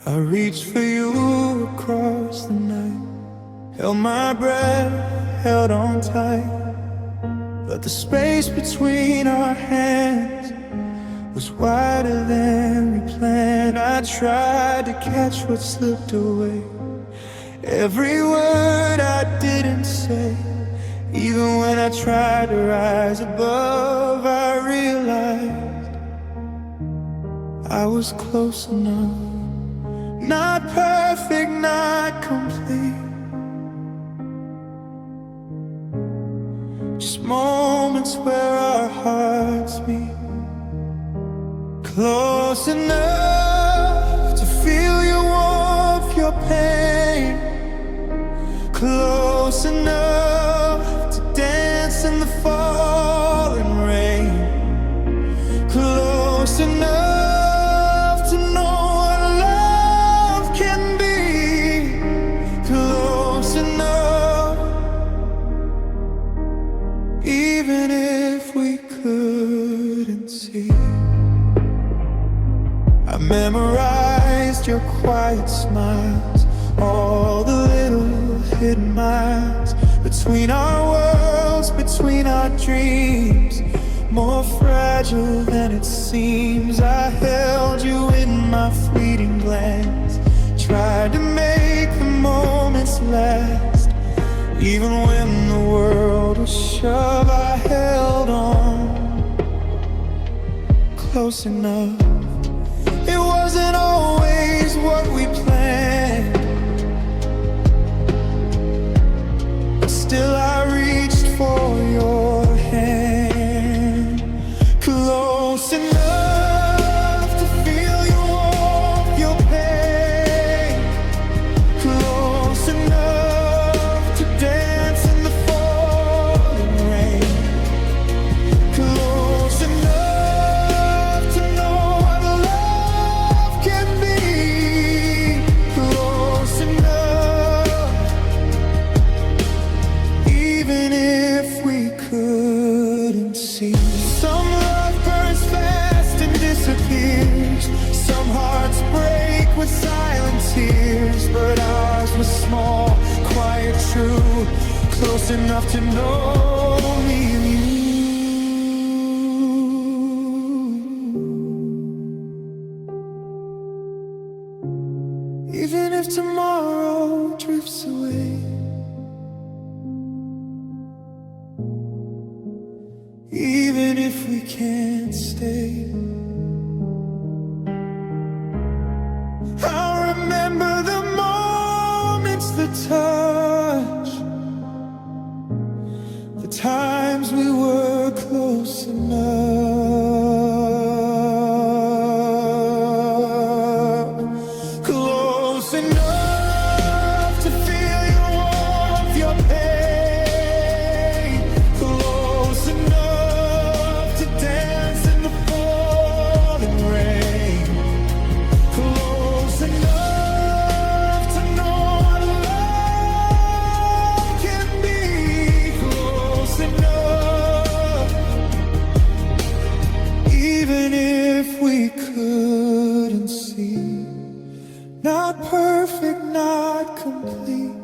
I reached for you across the night, held my breath, held on tight, but the space between our hands was wider than we planned. I tried to catch what slipped away, every word I didn't say. Even when I tried to rise above, I realized I was close enough. Not perfect, not complete, just moments where our hearts meet. Close enough to feel your warmth, your pain. Close enough to dance in the falling rain. Close enough memorized your quiet smiles, all the little hidden miles between our worlds, between our dreams. More fragile than it seems, I held you in my fleeting glance, tried to make the moments last. Even when the world was shove, I held on close enough. It wasn't always what we planned, but still I reached for your hand. Close enough to feel your warmth, your pain. Close enough to dance in the falling rain. Close enough to know what love can be. Close enough, even if we couldn't see. Some love burns fast and disappears, some hearts break with silent tears, but ours was small, quiet, true, close enough to know me and you. Even if tomorrow drifts away, even if we can't stay, I'll remember the moments, the touch, the times we were close enough. Close enough to feel your warmth, your pain. Close enough to dance in the falling rain. Close enough to know what love can be. Close enough, even if we couldn't see. Not perfect, not complete,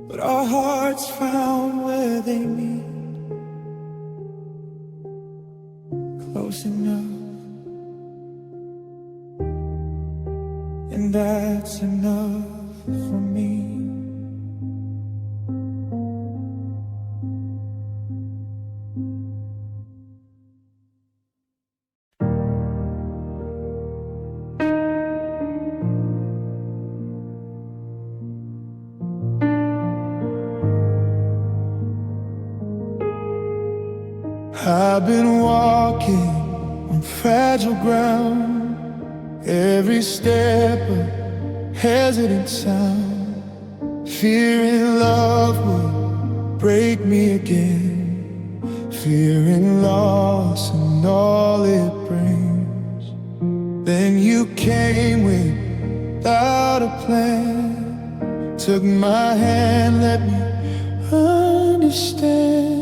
but our hearts found where they meet. Close enough, and that's enough for me. I've been walking on fragile ground, every step a hesitant sound, fearing love would break me again, fearing loss and all it brings. Then you came without a plan, took my hand, let me understand.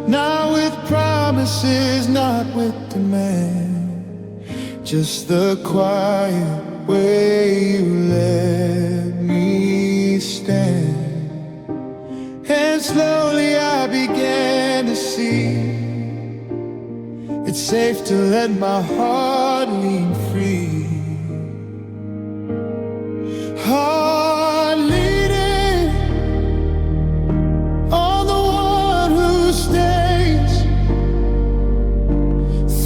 Not with promises, not with demand, just the quiet way you let me stand. And slowly I began to see it's safe to let my heart lean free. Heart leaning on the one who stays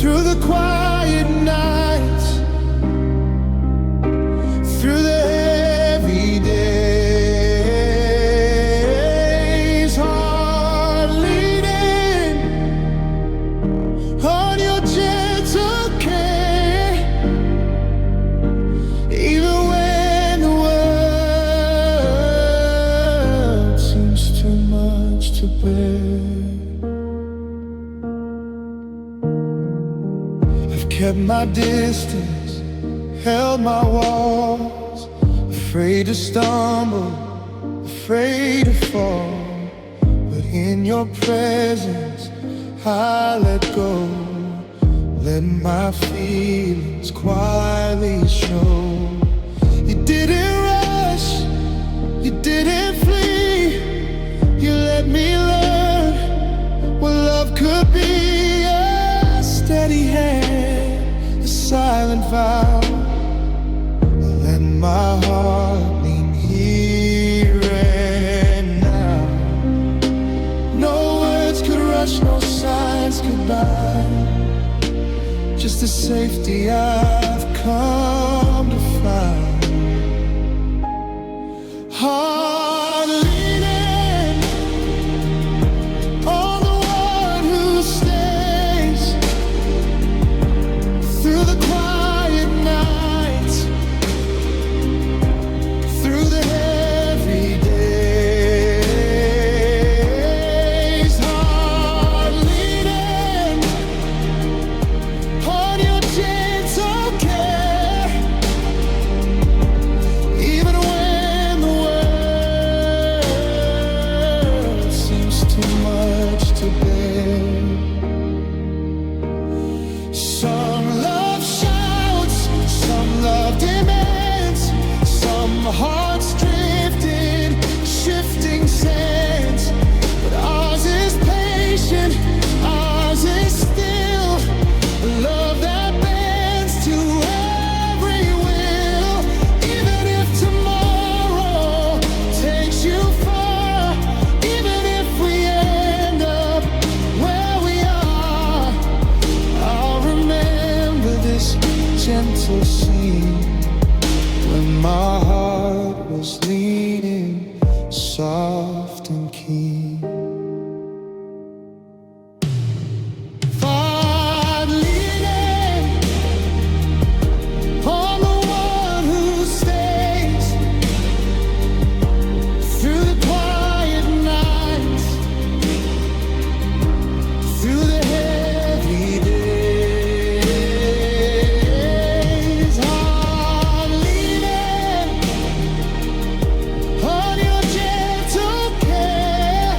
through the quiet nights, through the heavy days. Heart leaning on your gentle care, even when the world seems too much to bear. I've kept my distance, held my walls, afraid to stumble, afraid to fall. But in your presence I let go, let my feelings quietly show. You didn't rush, you didn't flee, you let me learn what love could be. A steady hand, a silent vow, let my heart lean here and now. No words could rush, no signs goodbye, just the safety I've come to find. Heart leaning on the one who stays through the quiet nights, through the heavy days. Heart leaning on your gentle care, even when the world seems too much to bear. Some love shouts, some love demands, some hearts drifted, shifting sands. But ours is patient, ours is still a love that bends to every will. Even if tomorrow takes you far, even if we end up where we are, I'll remember this gentle scene when my heart was leaning soft and keen. Heart leaning on the one who stays through the quiet nights, through the heavy days. Heart leaning on your gentle care,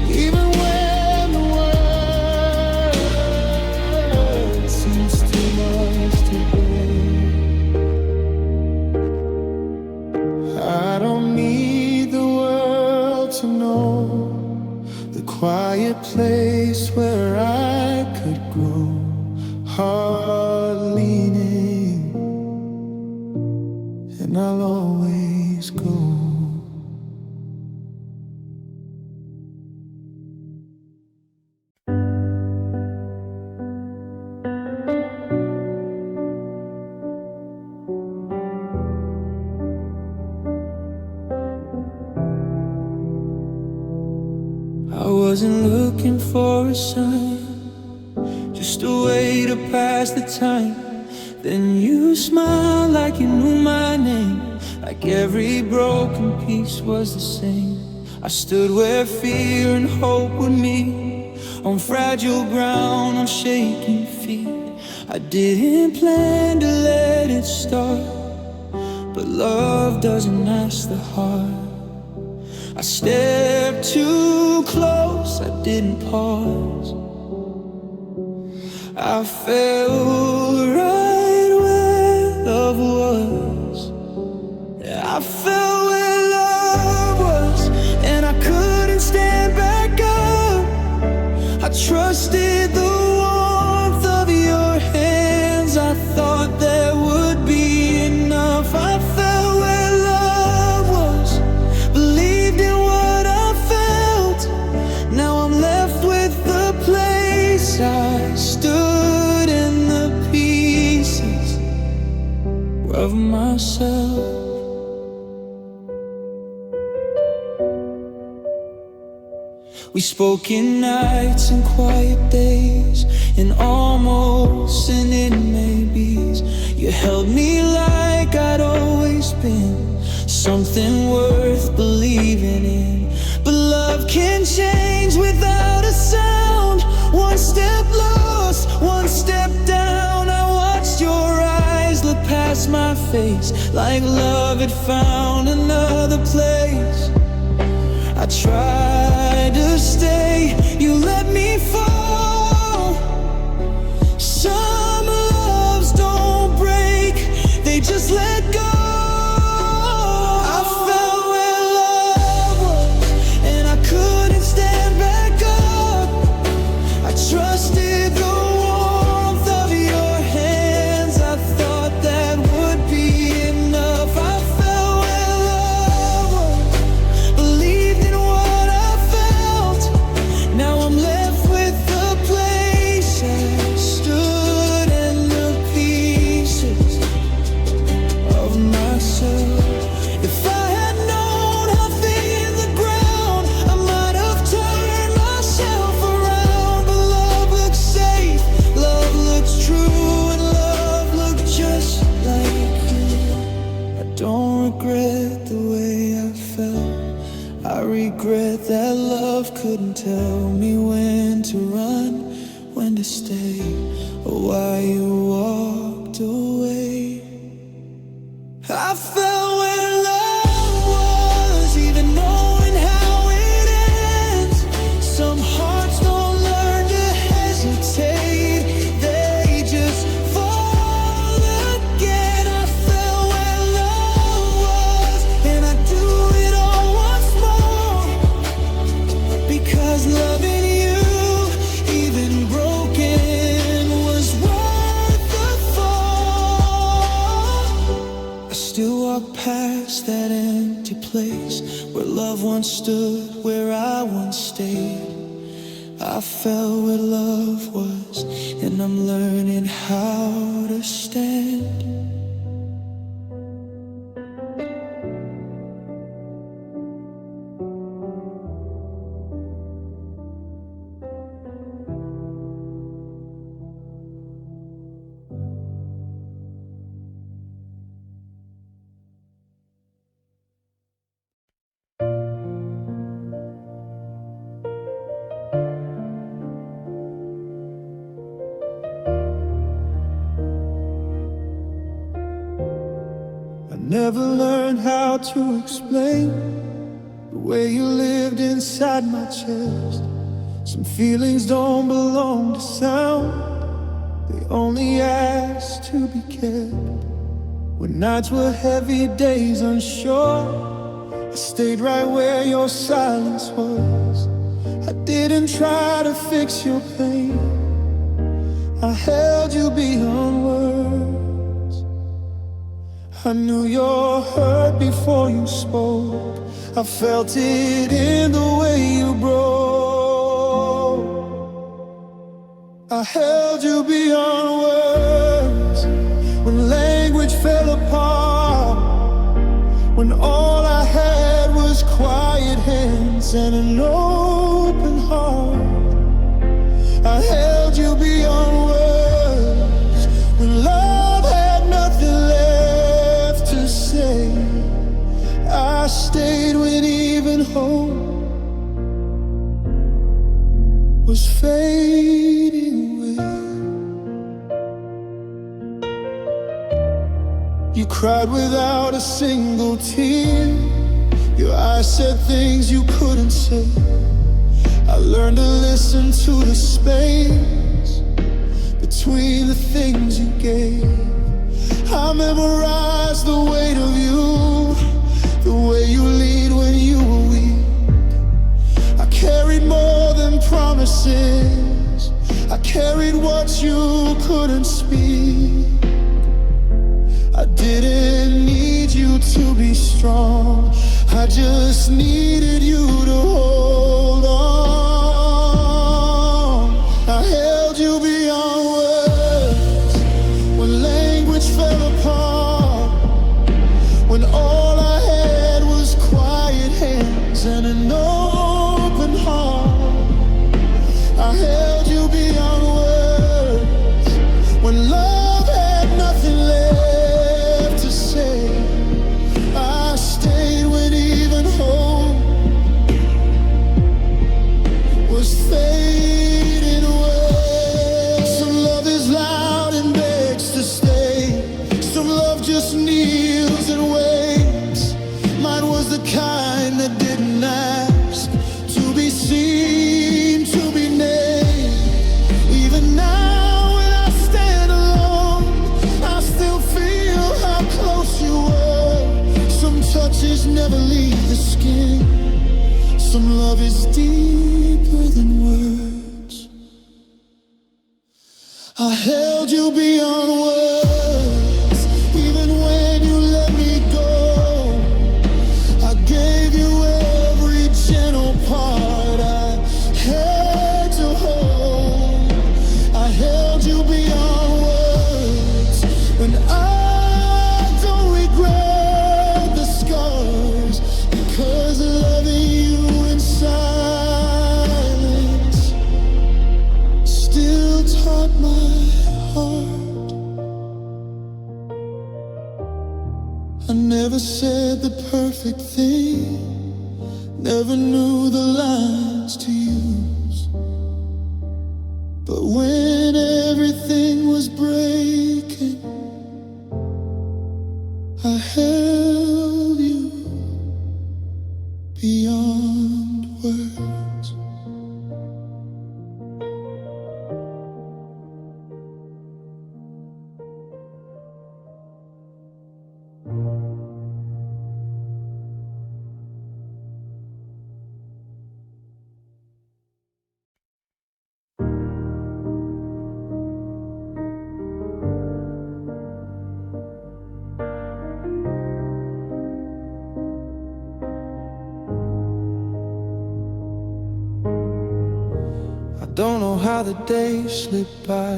even when the world seems too much to bear. I don't need the world to know the quiet place where I could grow. Heart leaning, and I'll always go. I wasn't looking for a sign, just a way to pass the time. Then you smiled like you knew my name, like every broken piece was the same. I stood where fear and hope would meet, on fragile ground, on shaking feet. I didn't plan to let it start, but love doesn't ask the heart. I stepped too close, I didn't pause. I fell right where love was. I fell where love was, and I couldn't stand back up. I trusted the warmth of your hands. I thought there would be enough. I fell where love was, believed in what I felt. Now I'm left with the place I stood in the pieces of myself. We spoke in nights and quiet days, in almost and in maybes. You held me like I'd always been something worth believing in. But love can change without a sound. One step lost, one step down. I watched your eyes look past my face, like love had found another place. I tried to stay, you let me fall. Some loves don't break, they just let go. I fell where love was, and I couldn't stand back up. I trusted the warmth of your hands. I thought that would be enough. I fell where love was, believed in what I felt. Now I'm left with the place I stood in the pieces of myself. If I had known how thin the ground, I might have turned myself around. But love looks safe, love looks true, and love looked just like you. I don't regret the way I felt. I regret that love couldn't tell me when to run, when to stay, or why you walked away. I fell where love was, even knowing how it ends. Some hearts don't learn to hesitate, they just fall again. I fell where love was, and I do it all once more. Because loving you, even broken, was worth the fall. I still walk past that empty place where love once stood, where I once stayed. I fell where love was, and I'm learning how to stand. I never learned how to explain the way you lived inside my chest. Some feelings don't belong to sound, they only ask to be kept. When nights were heavy, days unsure, I stayed right where your silence was. I didn't try to fix your pain, I held you beyond words. I knew your hurt before you spoke, I felt it in the way you broke. I held you beyond words, when language fell apart, when all I had was quiet hands and an open heart. I held you beyond words, when love had nothing left to say. I stayed when even hope was fading away. You cried without a single tear, your eyes said things you couldn't say. I learned to listen to the space between the things you gave. I memorized the weight of you, the way you lead when you were weak. I carried more than promises, I carried what you couldn't speak. I didn't need you to be strong, I just needed you to hold on. I held you beyond words when language fell apart, when all I had was quiet hands and an open heart. I held you beyond words when love had nothing left to say. I stayed when even hope was fading away. Some love is loud and begs to stay, some love just kneels and waits. Mine was the kind that didn't ask to be seen, to be named. Even now when I stand alone, I still feel how close you were. Some touches never leave the skin, some love is deeper than words. I held you beyond words, even when you let me go. I gave you every gentle part I had to hold. I held you beyond words when I don't regret the scars, because loving you in silence still taught my heart. I never said the perfect thing, never knew the lines to use, but when everything was breaking, I held you beyond words. I don't know how the days slipped by,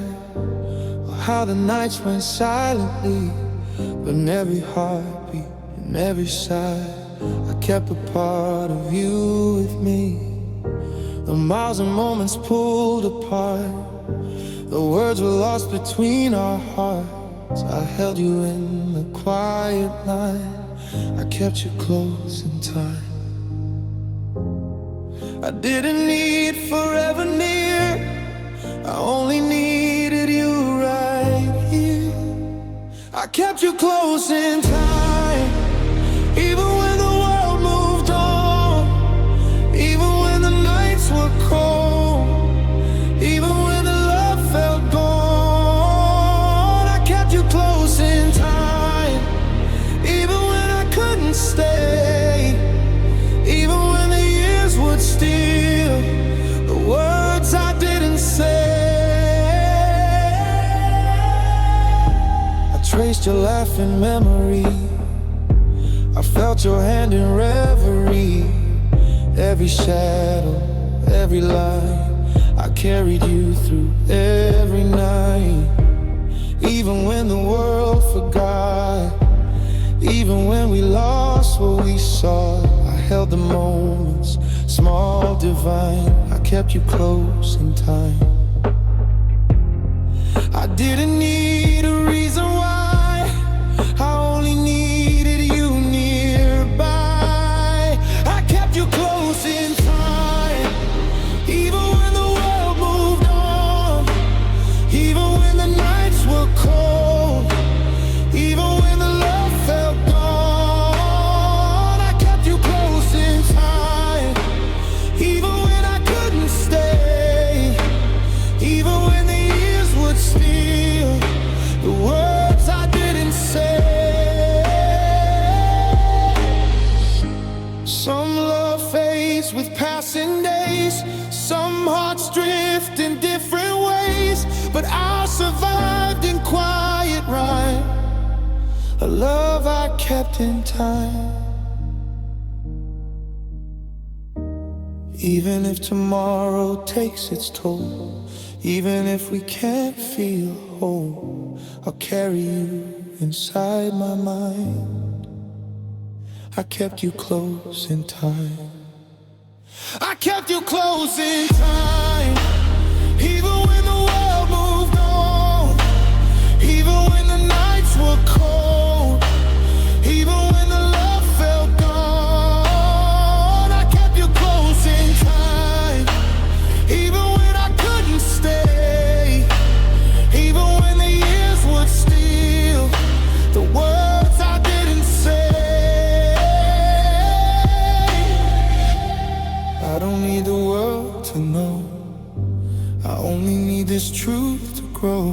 or how the nights went silently, but in every heartbeat and every sigh, I kept a part of you with me. The miles and moments pulled apart, the words were lost between our hearts. I held you in the quiet night, I kept you close in time. I didn't need forever near, I only needed you right here. I kept you close in time, even when the world moved on, even when the nights were cold, even when the love felt gone. I kept you close in time, even when I couldn't stay, even when the years would steal the words I didn't say. I traced your laugh in memory, I felt your hand in reverie. Every shadow, every line, I carried you through every night. Even when the world forgot, even when we lost what we saw, I held the moments, small, divine. I kept you close in time. I didn't need a reason why, I only needed you nearby. I kept you close in time, even when the world moved on, even when the nights were cold, even when the love felt gone. I kept you close in time, even when I couldn't stay, even when the years would steal passing days, some hearts drift in different ways, but I survived in quiet rhyme, a love I kept in time. Even if tomorrow takes its toll, even if we can't feel whole, I'll carry you inside my mind. I kept you close in time. I kept you close in time. Even when the world moved on, even when the nights were cold, even when the love felt gone, I kept you close in time. Even when I couldn't stay, even when the years would steal the words I didn't say. I don't need the world to know, I only need this truth to grow.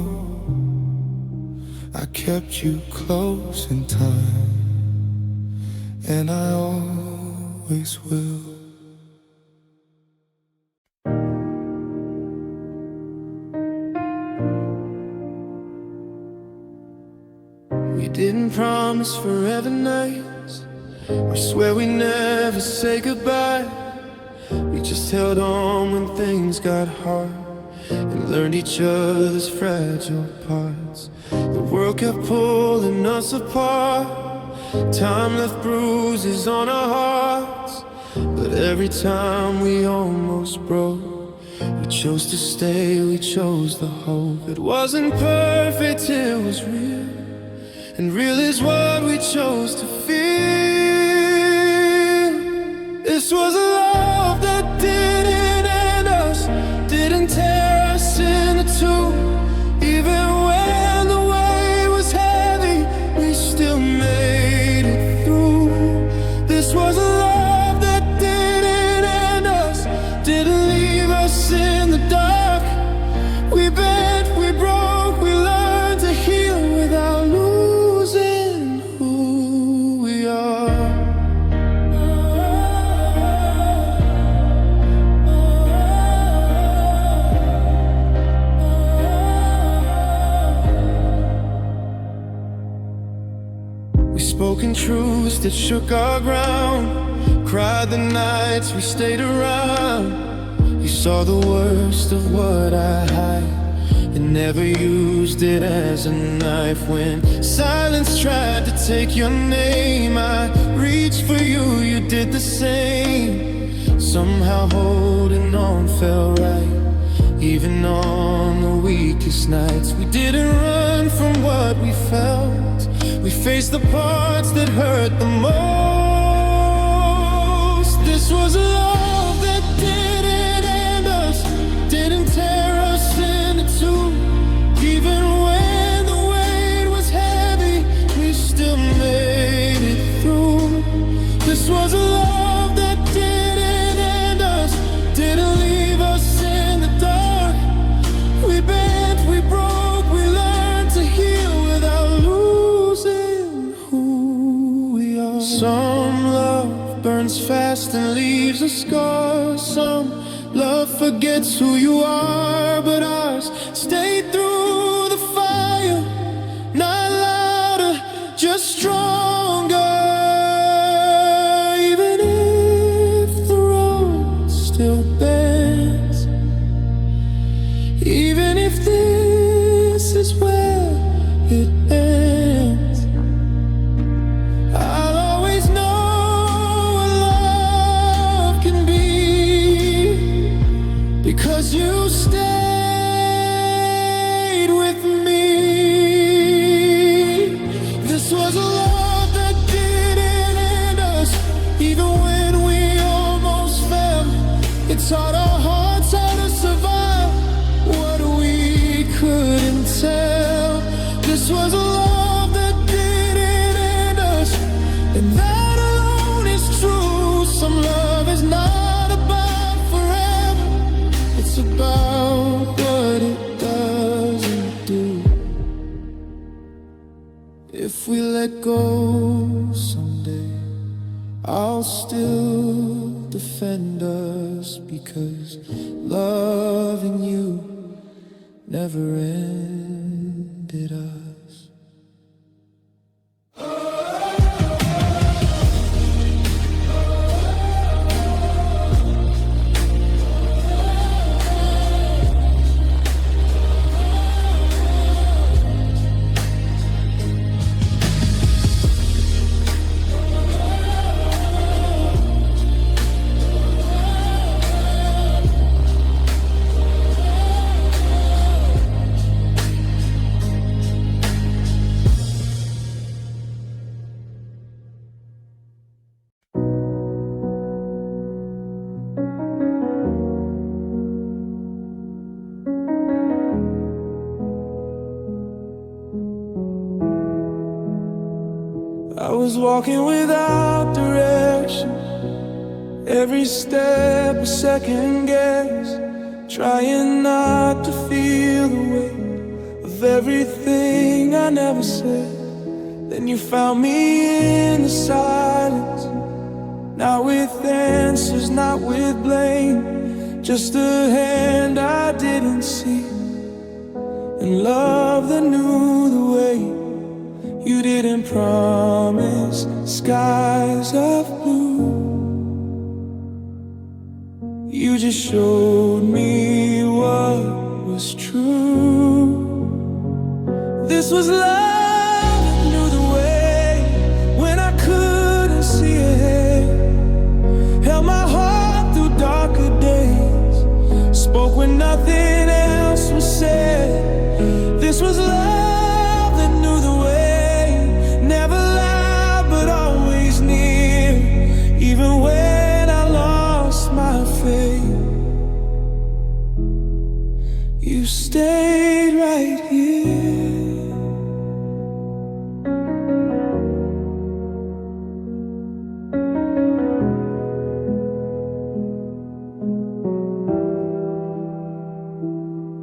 I kept you close in time, and I always will. We didn't promise forever nights, we swear we never say goodbye. We just held on when things got hard and learned each other's fragile parts. The world kept pulling us apart, time left bruises on our hearts, but every time we almost broke, we chose to stay, we chose the hope. It wasn't perfect, it was real, and real is what we chose to feel. This was a love that didn't end us, didn't tear us into two. Even when the weight was heavy, we still made it through. This was a love that didn't end us, didn't leave us in the dark. We bent, we broke, we learned to heal without losing who we are. Spoken truths that shook our ground, cried the nights we stayed around. You saw the worst of what I hide and never used it as a knife. When silence tried to take your name, I reached for you, you did the same. Somehow holding on felt right, even on the weakest nights. We didn't run from what we felt, we faced the parts that hurt the most. This was a love that didn't end us, didn't tear us into two. Even when the weight was heavy, we still made it through. This was a love that didn't end us, didn't leave us in the dark. We bent, we broke, we learned to heal without losing who we are. Some love burns fast and leaves a scar. Some love forgets who you are, but ours stayed through the fire. Not louder, just stronger. Even if the road still bends, even if this is where it ends, I'll always know what love can be, because you stayed with me. This was a love that didn't end us, even when we almost fell. It taught our hearts how to survive what we couldn't tell. This was a love that didn't end us, and that alone is true. Some love is not about forever, it's about what it doesn't do. If we let go someday, I'll still defend us. us, because loving you never ended us. I was walking without direction, every step a second guess, trying not to feel the weight of everything I never said. Then you found me in the silence, not with answers, not with blame, just a hand I didn't see, and love that knew the way. You didn't promise skies of blue, you just showed me what was true. This was love that knew the way when I couldn't see ahead, held my heart through darker days, spoke when nothing else was said. This was love even when I lost my faith. You stayed right here.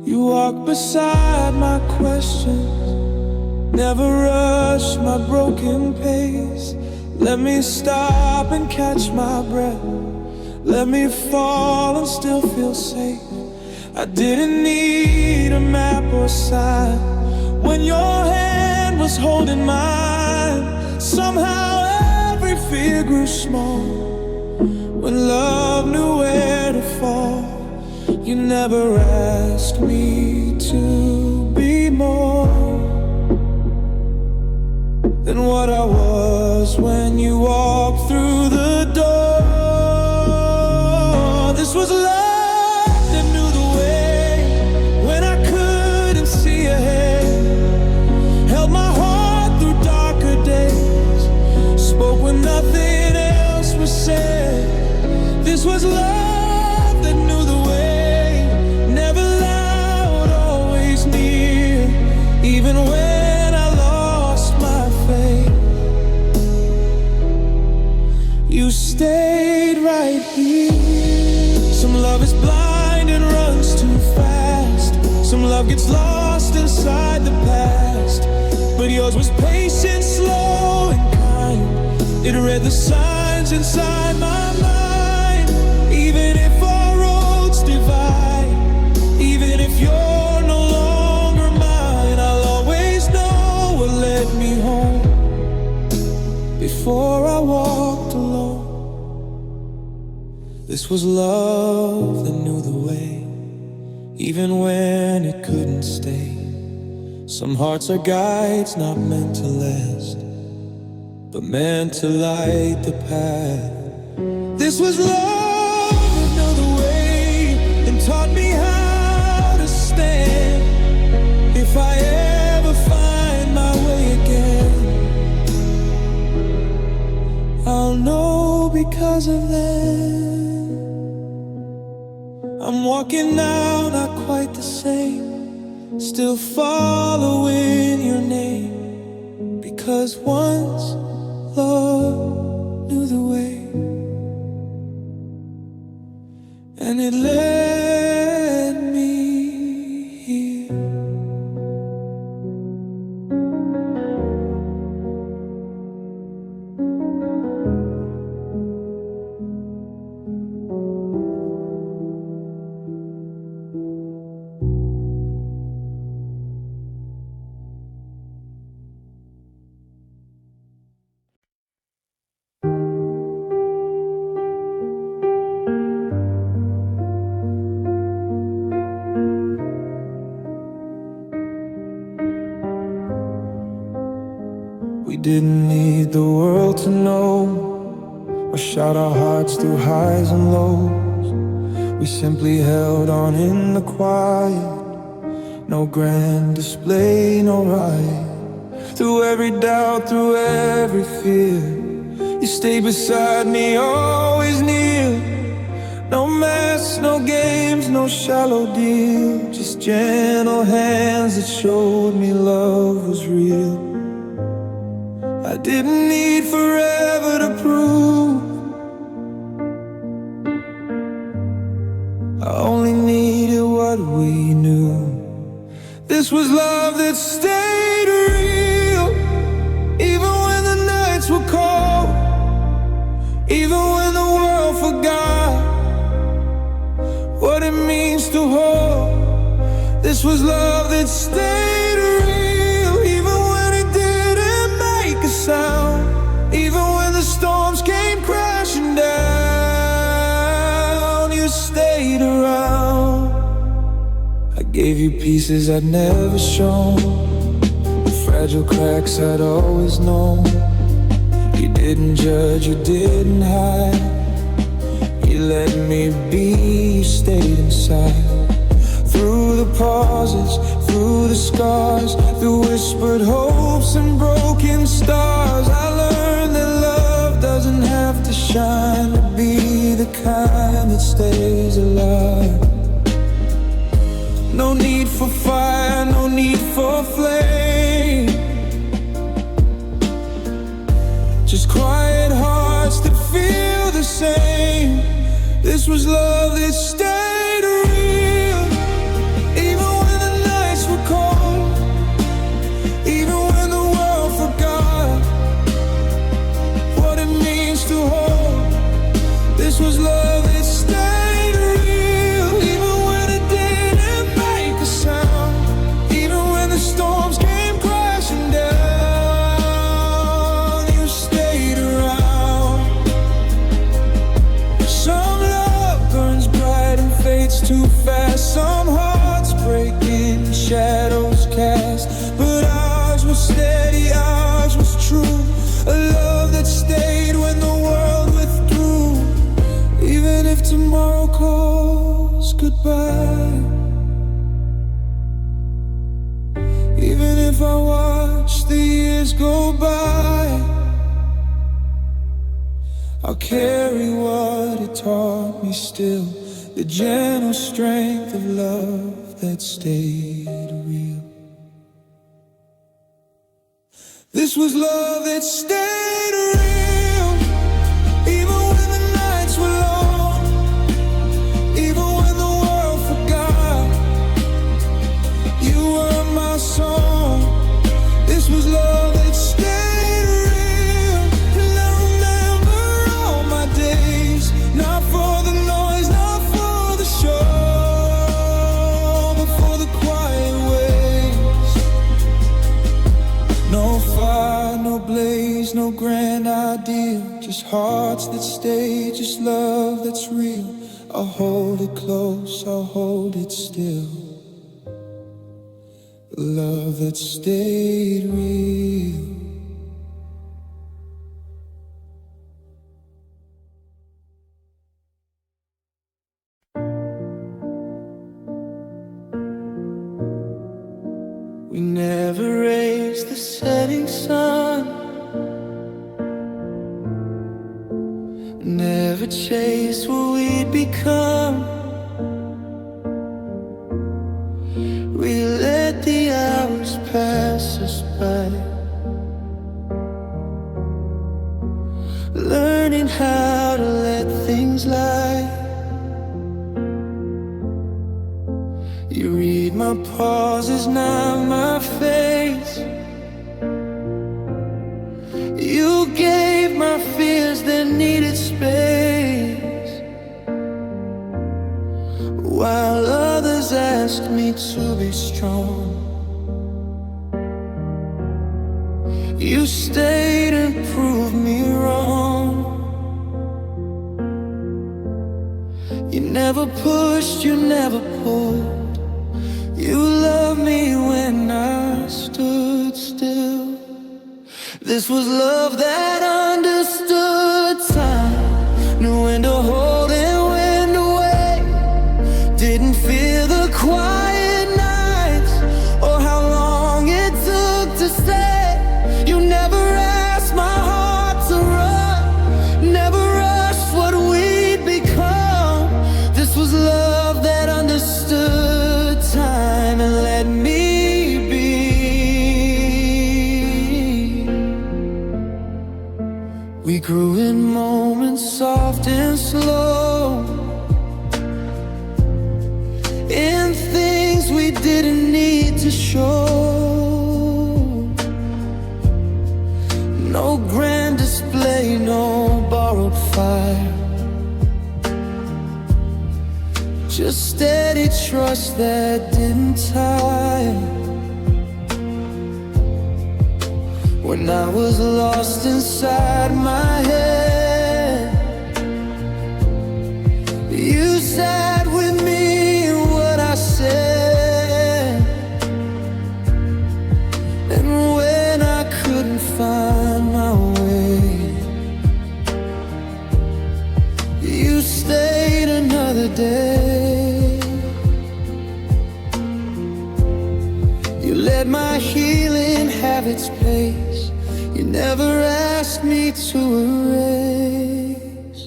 You walked beside my questions, never rushed my broken pace. Let me stop and catch my breath, let me fall and still feel safe. I didn't need a map or sign when your hand was holding mine. Somehow every fear grew small when love knew where to fall. You never asked me to be more than what I was when you walked through the door. This was love that knew the way when I couldn't see ahead, held my heart through darker days, spoke when nothing else was said. This was love that knew the way, never loud, always near, even when you stayed right here. Some love is blind and runs too fast, some love gets lost inside the past, but yours was patient, slow and kind. It read the signs inside my mind. Even if our roads divide, even if you're no longer mine, I'll always know what led me home before I walked alone. This was love that knew the way, even when it couldn't stay. Some hearts are guides not meant to last, but meant to light the path. This was love that knew the way and taught me how to stand. If I ever find my way again, I'll know because of them. I'm walking now, not quite the same, still following your name, because once love knew the way, and it led me here. didn't need the world to know or shout our hearts through highs and lows. We simply held on in the quiet. No grand display, no riot. Through every doubt, through every fear, you stay beside me, always near. No mess, no games, no shallow deal. Just gentle hands that showed me love was real. I didn't need forever to prove. I only needed what we knew. This was love that stayed real, even when the nights were cold, even when the world forgot what it means to hold. This was love that stayed real, even when it didn't make a sound, even when the storms came crashing down. You stayed around. I gave you pieces I'd never shown, the fragile cracks I'd always known. You didn't judge, you didn't hide. You let me be, you stayed inside. Through the pauses, through the scars, through whispered hopes and broken stars, I learned that love doesn't have to shine to be the kind that stays alive. No need for fire, no need for flame, just quiet hearts that feel the same. This was love that stayed real, even when the nights were cold, even when the world forgot what it means to hold. This was love that stayed real, even when it didn't make a sound, even when the storms came crashing down. You stayed around. Some burns bright and fades too fast. Some hearts break in, shadows cast, but ours was steady, ours was true. A love that stayed when the world withdrew. Even if tomorrow calls goodbye, even if I watch the years go by, I'll carry what it taught me still, the gentle strength of love that stayed real. This was love that stayed real, even when the nights were long, even when the world forgot. You were my song. This was love that stayed real, and I remember all my days, not for the noise, not for the show, but for the quiet ways. No fire, no blaze, no grand ideal, just hearts that stay, just love that's real. I'll hold it close, I'll hold it still, love that stayed real. We never raised the setting sun, never chased what we'd become. We let the hours pass us by, learning how to let things lie. You read my pauses, not my face. You gave my fears that needed space, while others asked me to be strong. You stayed and proved me wrong. You never pushed, you never pulled. You loved me when I stood still. This was love that understood time, knew when to hold and when to wait. Didn't fear the quiet nights or how long it took to stay. You never asked my heart to run, never rushed what we'd become. This was love that understood time and let me be. We grew in moments soft and slow, in things we didn't need to show. No grand display, no borrowed fire, just steady trust that didn't tire. When I was lost inside my head, you sat with me in what I said. And when I couldn't find my way, you stayed another day. You let my healing have its pace. You never asked me to erase.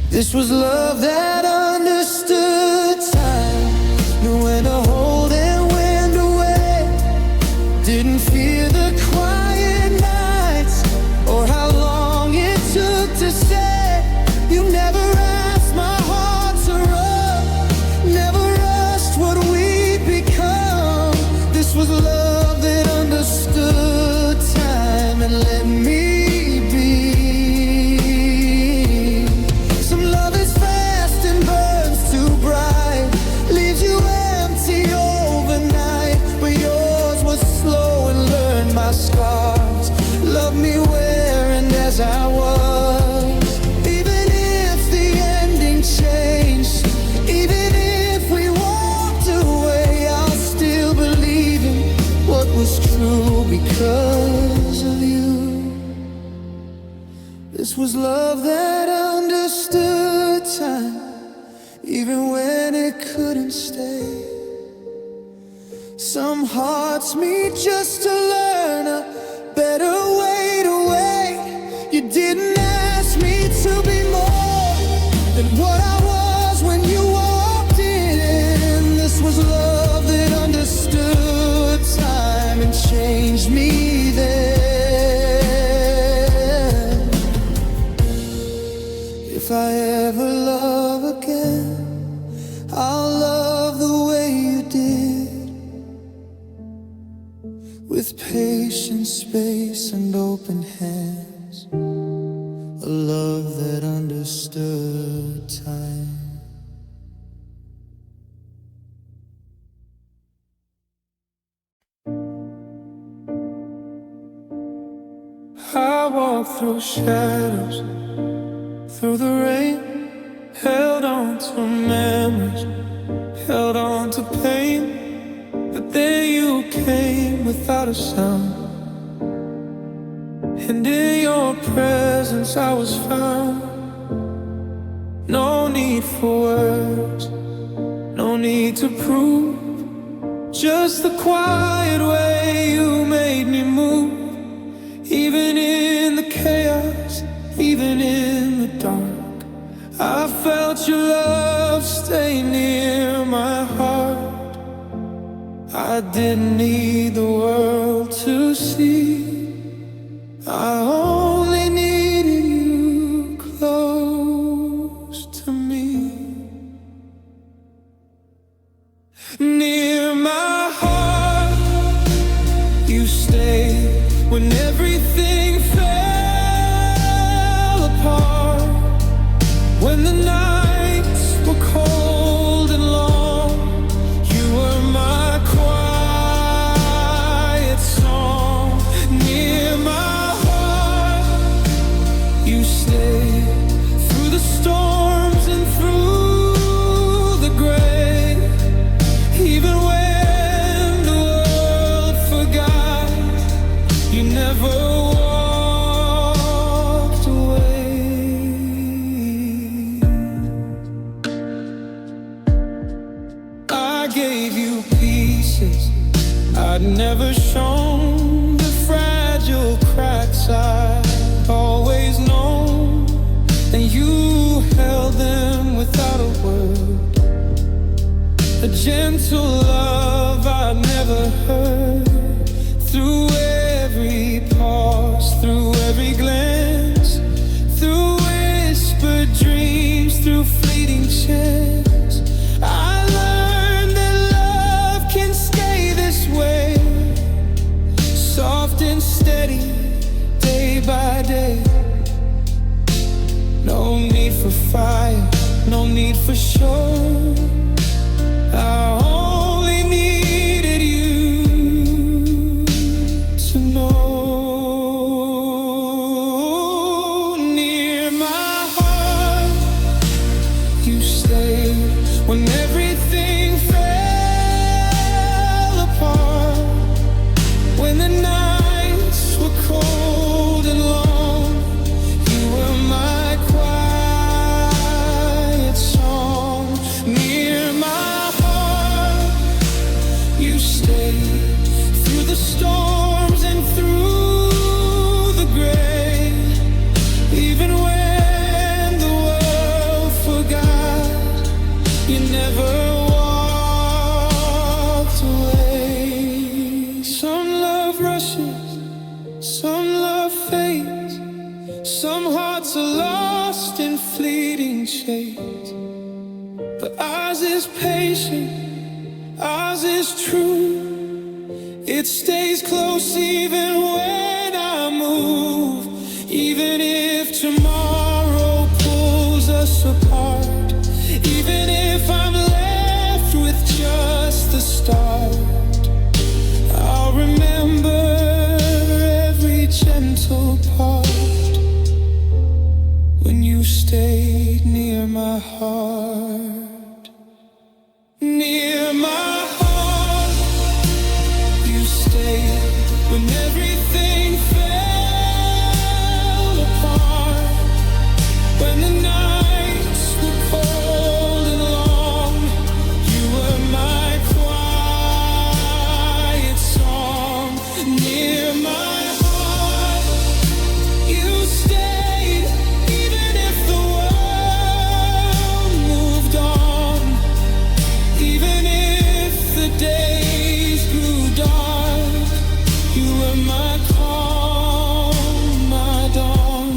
This was love that understood time, knew when to hold and when to wait. Didn't fear the quiet nights or how long it took to say. You never asked my heart to run, never rushed what we'd become. This was love that understood time and let me be. Some love is fast and burns too bright, leaves you empty overnight. But yours was slow and learned my scars. Love me where and as I was. Even if the ending changed, even if we walked away, I'll still believe in what was true because of you. This was love that understood time, even when it couldn't stay. Some hearts meet just to learn a better way to wait. You didn't ask me to be more than what I was when you walked in. This was love that understood time and changed me then. If I ever love again, I'll love the way you did, with patience, space, and open hands. A love that understood time. I walk through shadows, through the rain, held on to memories, held on to pain. But then you came without a sound, and in your presence I was found. No need for words, no need to prove, just the quiet way you made me move. Even in the chaos, even in the dark, I felt your love stay near my heart. I didn't need the world to see, I only needed you close to me. Near my heart, you stayed when everything fell apart. When the nights were cold and long, you were my quiet song. Near my heart, you stayed through the storms and through the gray. Even gave you pieces I'd never shown, the fragile cracks I'd always known, and you held them without a word. A gentle love I'd never heard. Through every pause, through every glance, through whispered dreams, through fleeting chance, I learned that love can stay this way, soft and steady, day by day. No need for fire, no need for show. I only needed you to know. Near my heart, you stayed when everything fell apart. When the nights were cold and long, you were my quiet song. Near my heart, you stayed through the storms and through the gray. Even when the world forgot, you never walked away. Some love rushes, some love fades, some hearts are lost in fleeting shades. But ours is patient, ours is true. It stays close even when I move. Even if tomorrow pulls us apart, even if I'm left with just the start, I'll remember every gentle part when you stayed near my heart. Near my heart, you stayed when everything fell apart. When the nights were cold and long, you were my quiet song. Near my heart, you stayed even if the world moved on. Even if the days grew dark, you were my calm, my dawn.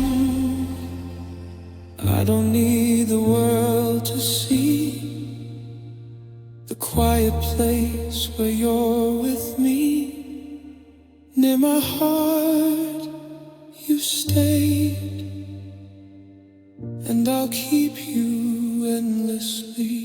I don't need the world to see the quiet place where you're with me. Near my heart, you stayed, and I'll keep you endlessly.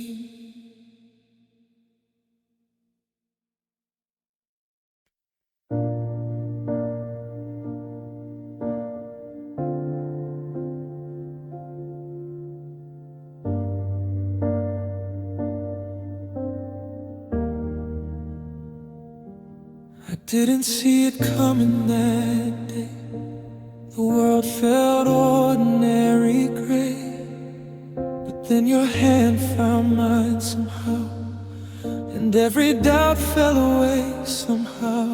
I didn't see it coming that day. The world felt ordinary gray, but then your hand found mine somehow, and every doubt fell away somehow.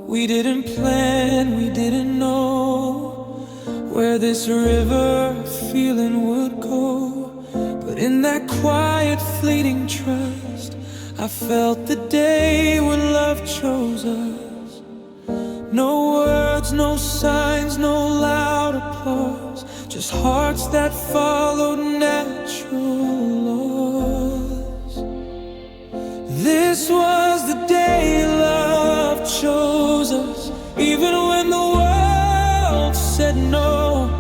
We didn't plan, we didn't know where this river of feeling would go, but in that quiet fleeting trust, I felt the day when love chose us. No words, no signs, no loud applause, just hearts that followed natural laws. This was the day love chose us, even when the world said no,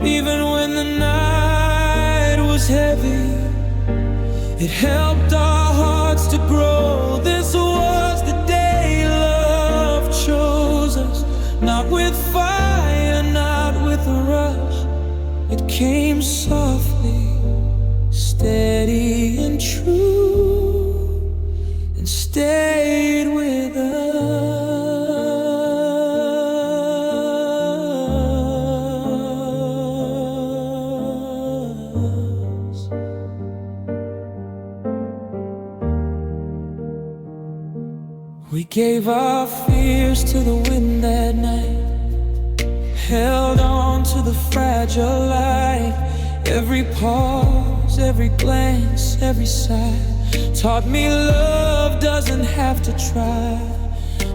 even when the night was heavy. It helped our hearts to grow. This was the day love chose us, not with fire, not with a rush. It came softly, steady and true, and stayed with us. We gave our fears to the wind that night, held on to the fragile light. Every pause, every glance, every sigh taught me love doesn't have to try.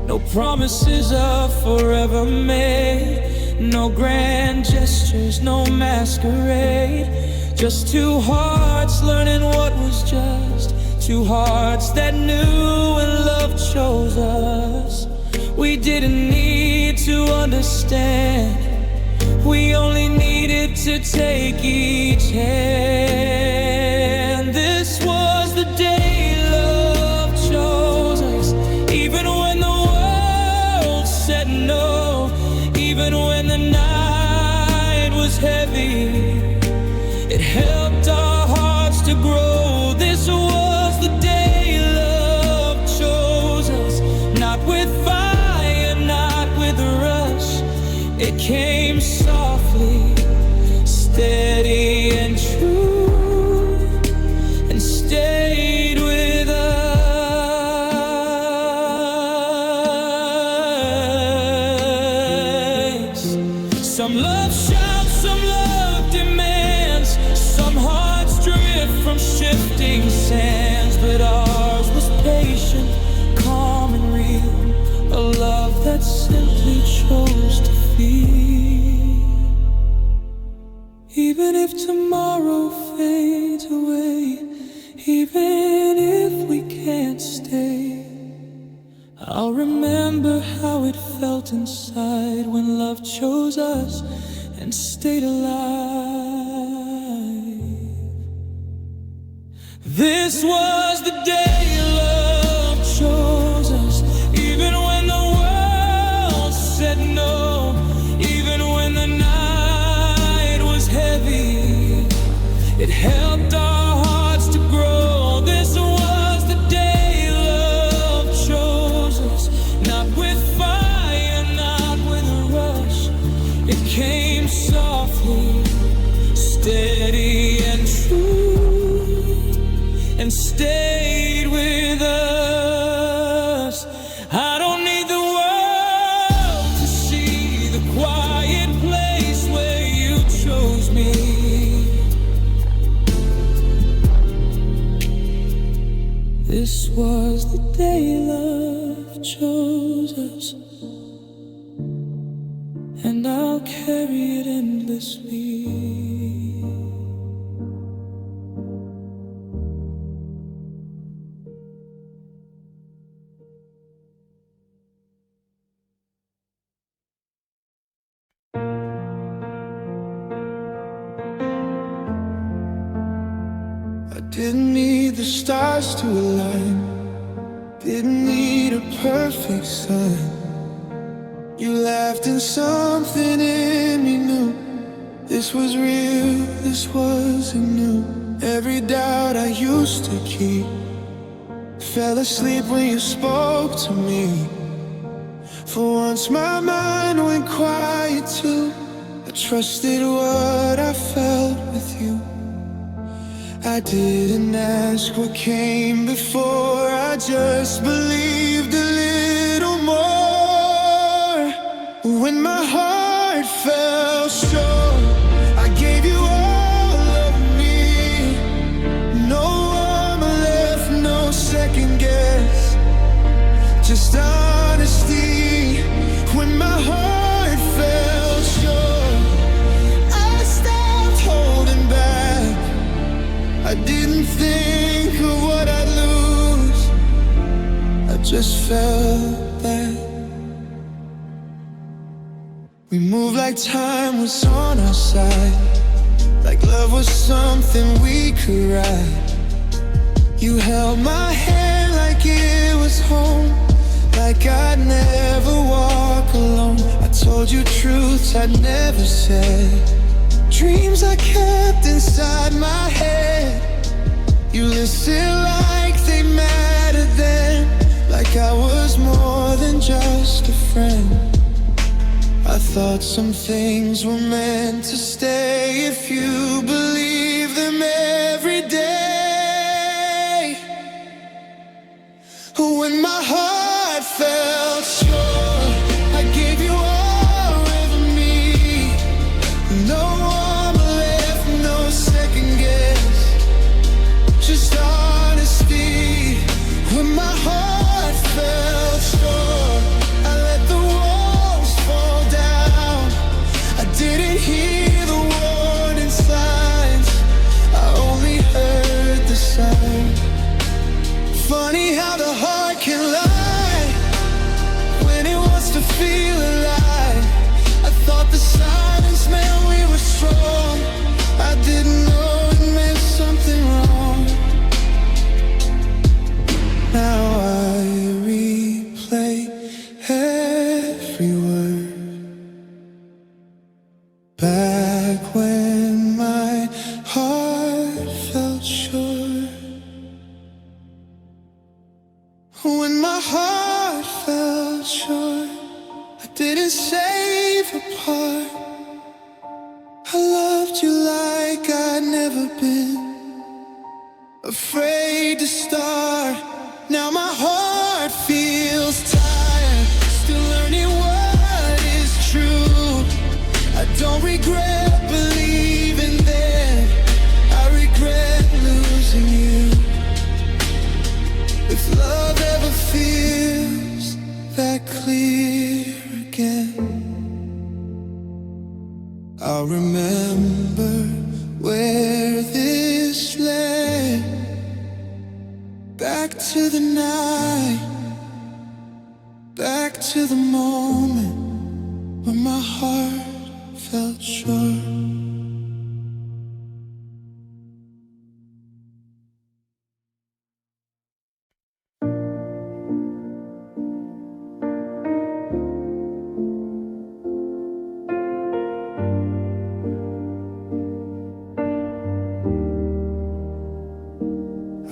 No promises of forever made, no grand gestures, no masquerade. Just two hearts learning what was just, two hearts that knew when love chose us. We didn't need to understand, we only needed to take each hand. This was the day love chose us, even when the world said no, even when the night was heavy. It helped our hearts to grow. This was the day love chose us, not with fire, not with a rush. It came softly, steady and true, and stayed with us. Some love shouts, some love demands, some hearts drift from shifting sands, but ours was patient, calm and real, a love that simply chose to feel. Even if tomorrow fades away, even if we can't stay, I'll remember how it felt inside when love chose us and stayed alive. This was the day love chose us, even when the world said no, even when the night was heavy. It helped our hearts to grow. This was the day love chose us, not with fire, not with a rush. It came softly, steady and true, and stayed with us. I don't need the world to see the quiet place where you chose me. This was the day love chose us, and I'll carry it endlessly. I didn't need the stars to align, didn't need a perfect sign. You laughed and something in me knew this was real, this wasn't new. Every doubt I used to keep fell asleep when you spoke to me. For once my mind went quiet too. I trusted what I felt with you. I didn't ask what came before, I just believed a little more. When my heart fell short, I gave you all of me. No armor left, no second guess, just honesty. When my heart fell short, I stopped holding back. I didn't think of what I'd lose, I just felt that. We moved like time was on our side, like love was something we could ride. You held my hand like it was home, like I'd never walk alone. I told you truths I'd never said, dreams I kept inside my head. You listened like they mattered then, like I was more than just a friend. I thought some things were meant to stay if you believe them every day. When my heart heart felt sure. I gave you all of me. No one left, no second guess. Just honesty. When my heart felt sure, I let the walls fall down. I didn't hear the warning signs, I only heard the sound. Funny how the heart can lie when it wants to feel alive. I thought the silence meant we were strong. I didn't know it meant something wrong. Now I replay every word. Back when my heart felt sure. When my heart felt sure, I didn't save a part. I loved you like I'd never been afraid to start. Now my heart feels tired, still learning what is true. I don't regret believing then, I regret losing you. If love ever feels that clear again, I'll remember where this led. Back to the night, back to the moment when my heart felt sure.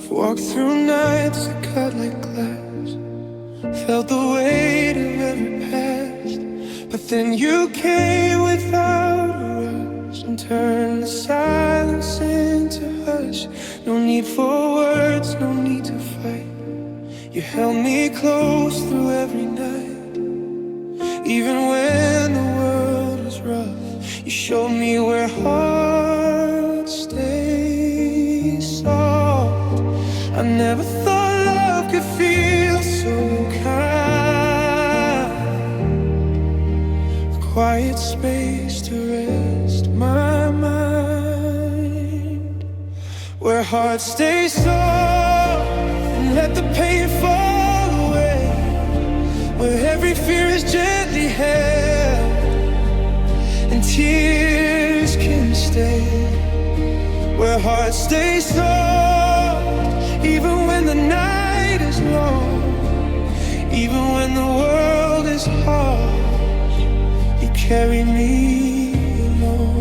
Walked through nights that cut like glass, felt the weight of every past. But then you came without a rush and turned the silence into hush. No need for words, no need to fight. You held me close through every night. Even when the world was rough, you showed me where hearts stay soft. I never thought love could feel so kind. A quiet space to rest my mind, where hearts stay soft and let the pain fall away, where every fear is gently held and tears can stay, where hearts stay soft even when the night is long, even when the world is hard, you carry me along.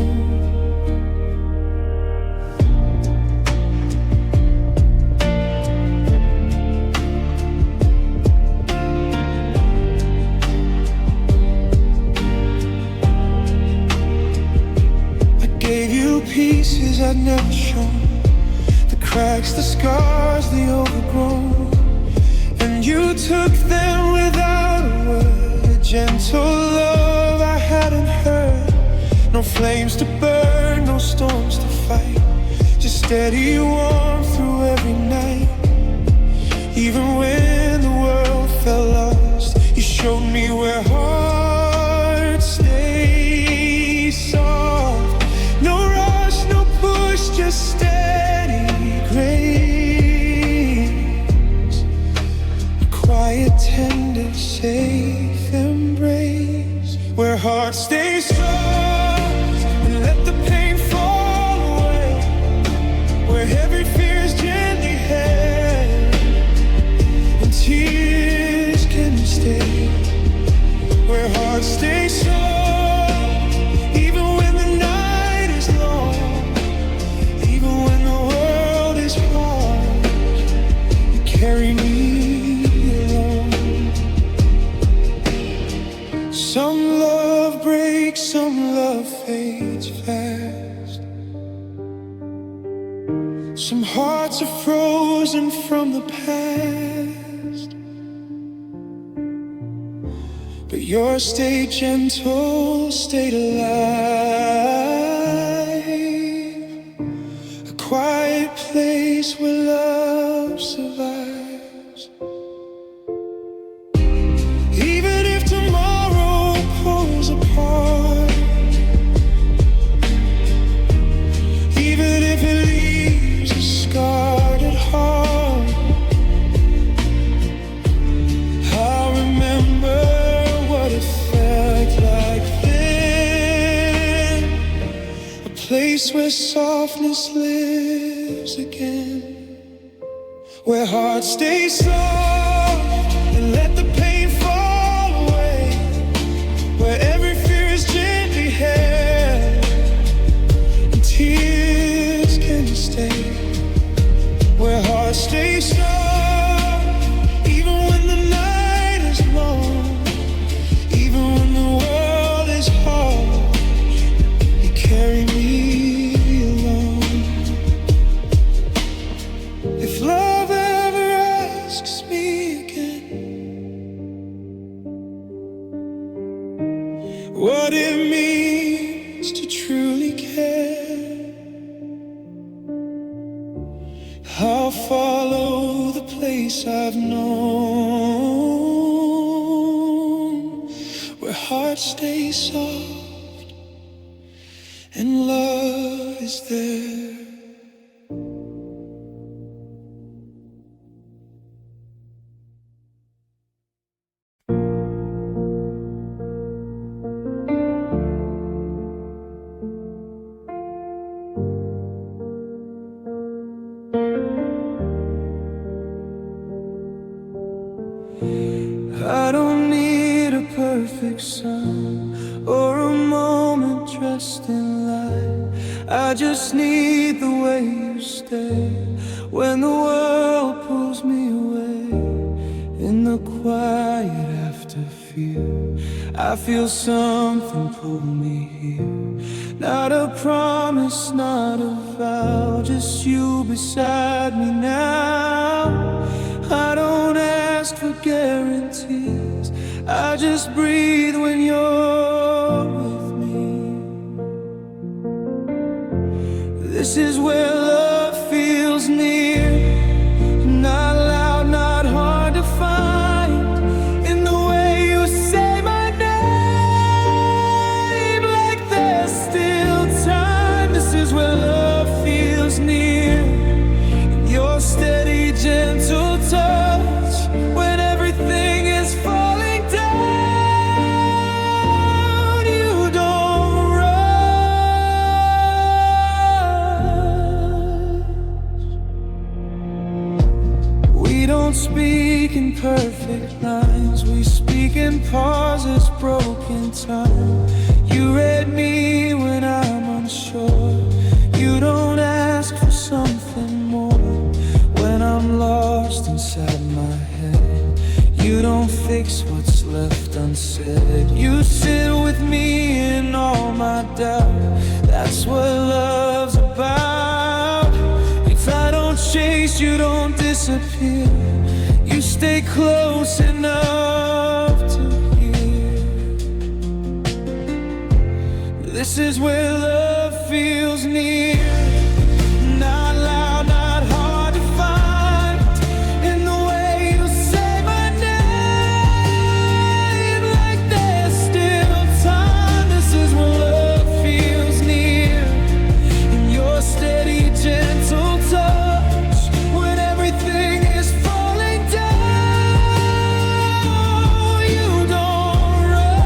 I gave you pieces I'd never shown, cracks, the scars, the overgrown, and you took them without a word. A gentle love I hadn't heard. No flames to burn, no storms to fight, just steady warmth through every night. Even when the world fell lost, you showed me where hearts stay soft. No rush, no push, just steady grace, a quiet, tender, safe embrace, where hearts stay strong and let the pain fall away, where every fear is gently held and tears can stay, where hearts stay strong even when the night is long, even when the world is hard, you carry me along. Some love breaks, some love fades fast. Some hearts are frozen from the past. Your stay gentle, stayed alive. A quiet place where love survives. Even if tomorrow pulls apart, even if it leaves a scarred heart, I'll remember what it felt like then. A place where softness lives again, where hearts stay soft and let the pain fall away, where every fear is gently held and tears can stay, where hearts stay soft even when the night is long, even when the world is hard. You carry me along. If love ever asks me again what it means to truly care, I'll follow the place I've known, where hearts stay soft and love is there. I don't need a perfect sun or a moment dressed in light. I just need the way you stay when the world pulls me away. In the quiet after fear, I feel something pull me here. Not a promise, not a vow, just you beside me now. I don't ask for guarantees, I just breathe when you're with me. This is where love feels near, not loud, not hard to find. In the way you say my name, like there's still time. This is where love feels near, your steady, gentle touch when everything is falling down. You don't rush. We don't speak in perfect lines, we speak in pauses, broken time. You read me when I'm unsure. You don't ask for something more when I'm lost inside my head. You don't fix what's left unsaid. You sit with me in all my doubt. That's what love's about. If I don't chase, you don't disappear. You stay close enough to hear. This is where love feels near, not loud, not hard to find. In the way you say my name, like there's still time. This is when love feels near, in your steady, gentle touch when everything is falling down. You don't rush.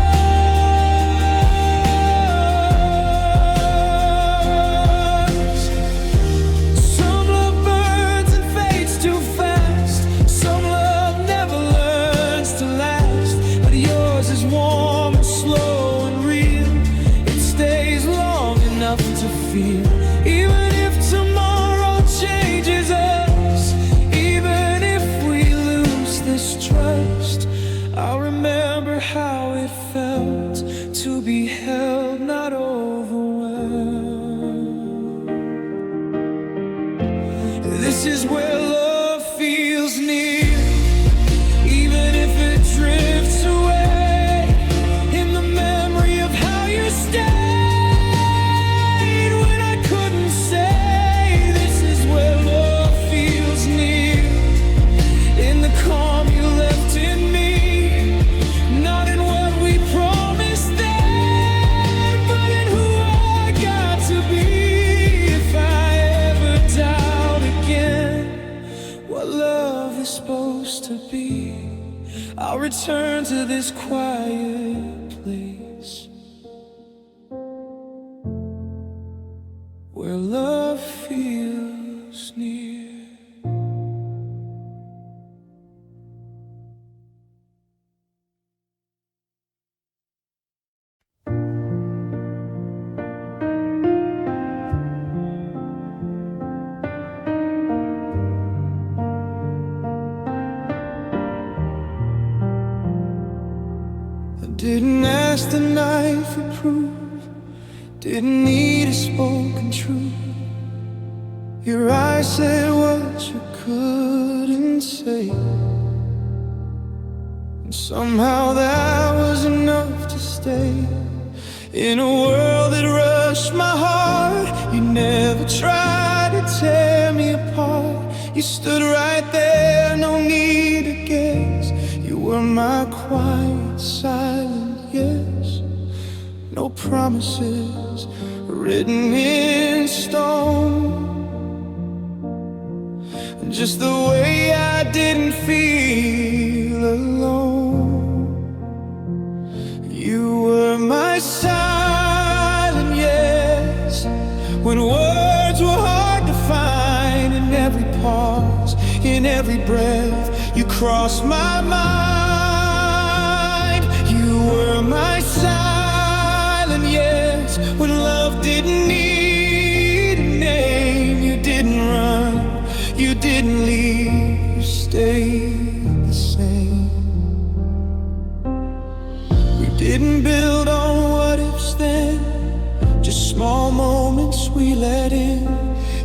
Some love burns and fades too fast. Some love never learns to last. But yours is warm and slow and real. It stays long enough to feel. Even if tomorrow changes us, even if we lose this trust, I'll remember how it felt to be held, not overwhelmed. This is where love feels near, even if it drifts away. love is supposed to be. I'll return to this quiet place where love feels near. Didn't ask the night for proof, didn't need a spoken truth. Your eyes said what you couldn't say, and somehow that was enough to stay in a world that rushed my heart. You never tried to tear me apart. You stood right there, no need to guess. You were my quiet, silent yes. No promises written in stone, just the way I didn't feel alone. You were my silent yes, when words were hard to find. In every pause, in every breath, you crossed my mind. You were my silent yes, when love didn't need a name. You didn't run, you didn't leave, you stayed the same. We didn't build on what ifs then, just small moments we let in.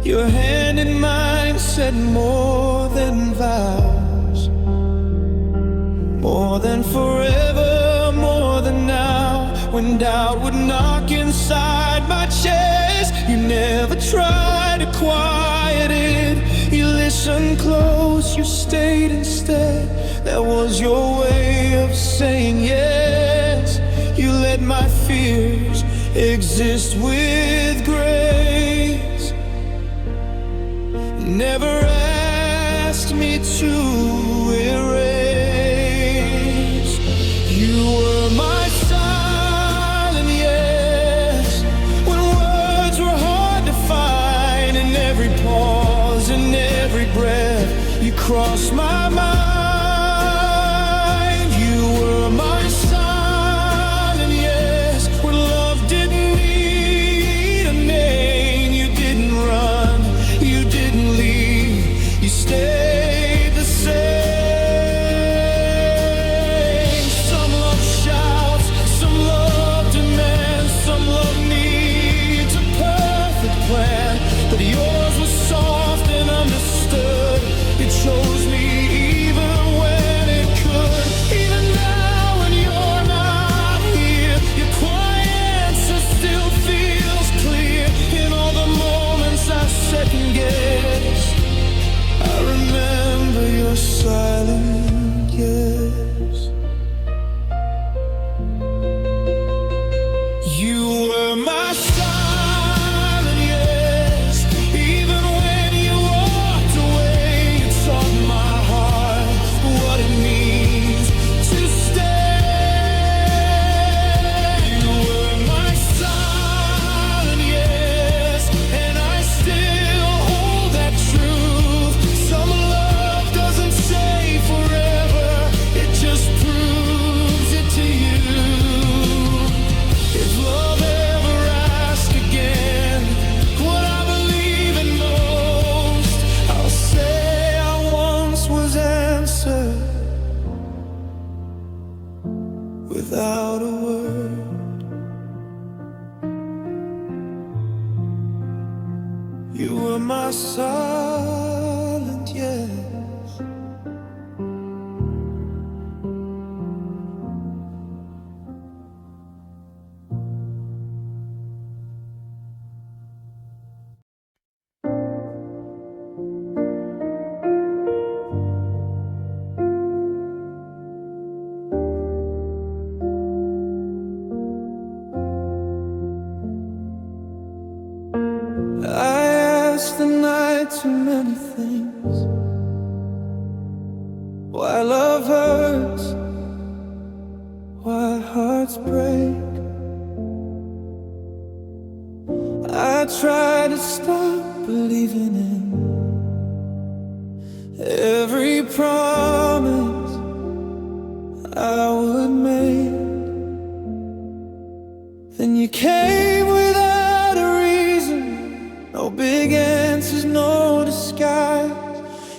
Your hand in mine said more than vows, more than forever, more than now. When doubt would knock inside my chest, you never tried to quiet it. You listened close, you stayed instead. That was your way of saying yes. You let my fears exist with grace. Never asked me to erase. You were my silent yes, when words were hard to find. In every pause, in every breath, you crossed my mind. You were my silent yes, when love didn't need a name. You didn't run, you didn't leave, you stayed the same. Some love shouts, some love demands, some love needs a perfect plan, but yours was soft and understood. It chose me even when it could. Even now when you're not here, your quiet answer still feels clear. In all the moments I second guess, I remember your silent yes. You were my silent yes, even when you walked away. You taught my heart what it means to stay. You were my silent yes, and I still hold that truth. Some love doesn't say forever, it just proves it to you. If love ever asked again what I believe in most, I'll say I once was answered without a word. You were my silent yes. I asked the night to why love hurts, why hearts break. I try to stop believing in every promise I would make. Then you came without a reason, no big answers, no disguise.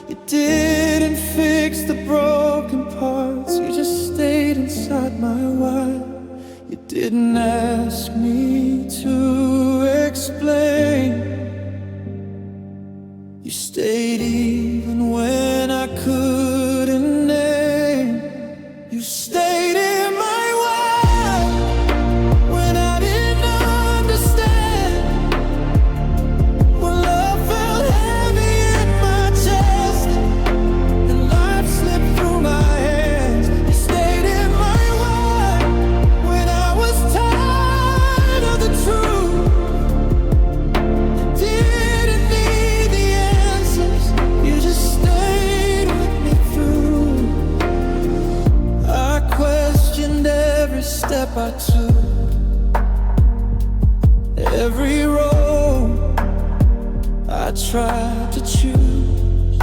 You didn't fix the broken parts, you just stayed inside my why. You didn't ask me to explain. You stayed even when I couldn't name. You stayed in my why when I didn't understand. When love felt heavy in my chest and life slipped through my hands. You stayed in my why when I was tired of the truth. Didn't need the answers, you just stayed with me through. I questioned every step I took, every road I tried to choose.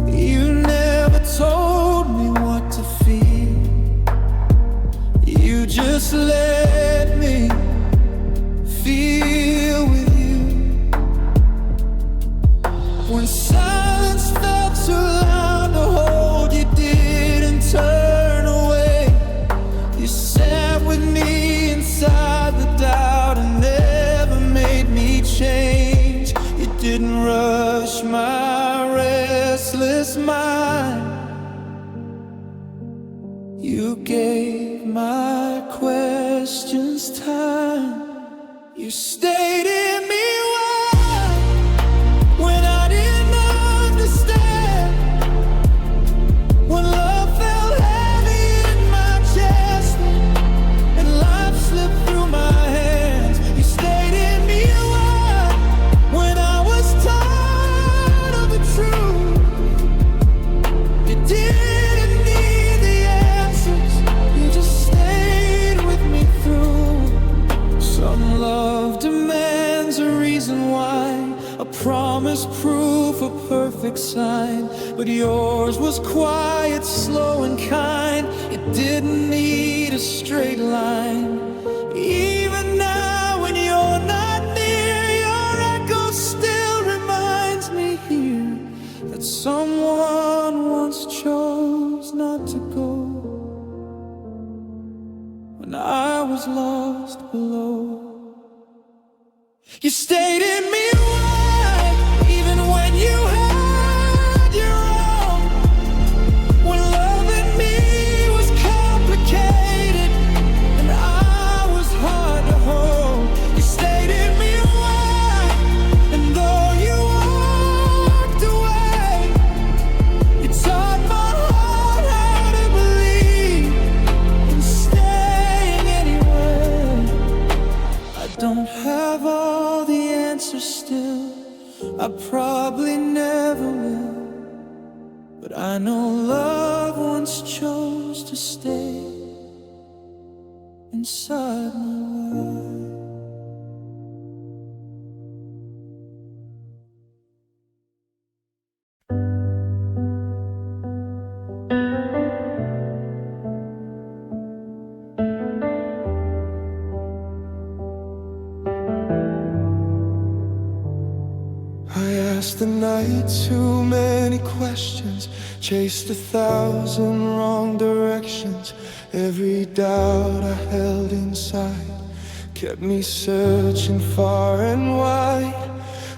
You never told me what to feel, you just let me feel with you. When silence felt too loud to hold, you didn't turn away. You sat with me inside the doubt and never made me change. You didn't rush my restless mind, you gave my questions time. You stayed in me why when I didn't understand. When love felt heavy in my chest and life slipped through my hands. You stayed in me why when I was tired of the truth. You didn't need the answers, you just stayed with me through. Some love demands a reason why, a promise, proof, a perfect sign. But yours was quiet, slow and kind. It didn't need a straight line. Even now when you're not near, your echo still reminds me here that someone once chose not to go when I was lost below. You stayed in me why, even when you had your own. When loving me was complicated and I was hard to hold. You stayed in me why, and though you walked away, you taught my heart how to believe in staying anyway. I don't have all the answers still, I probably never will, but I know love once chose to stay inside my world. I asked the night too many questions, chased 1,000 wrong directions. Every doubt I held inside kept me searching far and wide.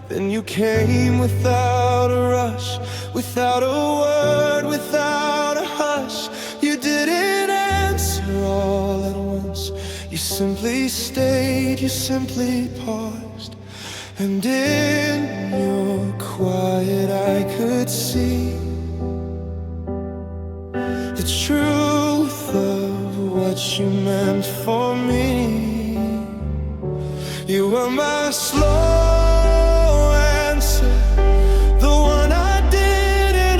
Then you came without a rush, without a word, without a hush. You didn't answer all at once, you simply stayed, you simply paused. And in your quiet I could see the truth of what you meant for me. You were my slow answer, the one I didn't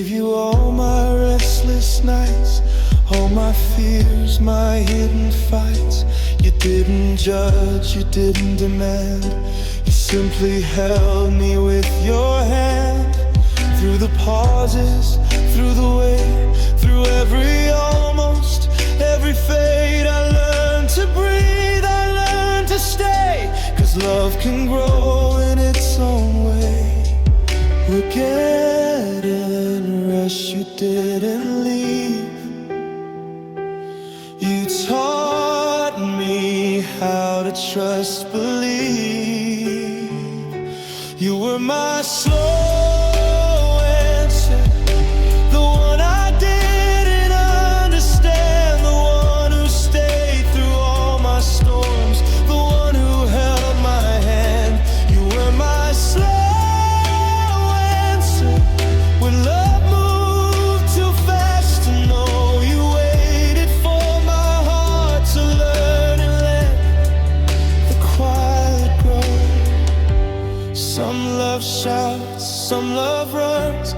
gave you all my restless nights, all my fears, my hidden fights. You didn't judge, you didn't demand. You simply held me with your hand. Through the pauses, through the wait, through every almost, every fade, I learned to breathe, I learned to stay. 'Cause love can grow in its own way. We're getting rest, you didn't leave. You taught me how to trust, believe. You were my slow answer, the one I didn't understand, the one who stayed through all my storms, the one who held my hand. You were my slow answer when love moved too fast to know. You waited for my heart to learn and let the quiet grow. Some love shouts, some love runs,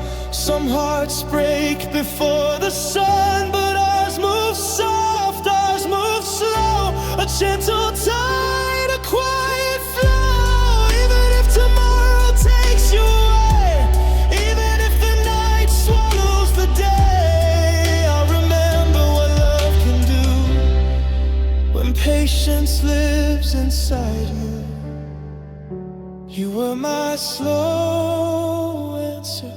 some hearts break before the sun. But ours moves soft, ours moves slow, a gentle tide, a quiet flow. Even if tomorrow takes you away, even if the night swallows the day, I'll remember what love can do when patience lives inside you. You were my slow answer,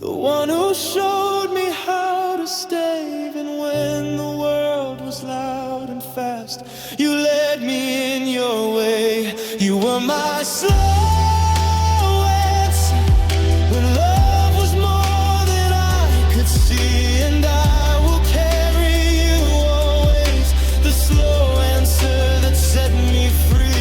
the one who showed me how to stay. Even when the world was loud and fast, you led me in your way. You were my slow answer when love was more than I could see. And I will carry you always, the slow answer that set me free.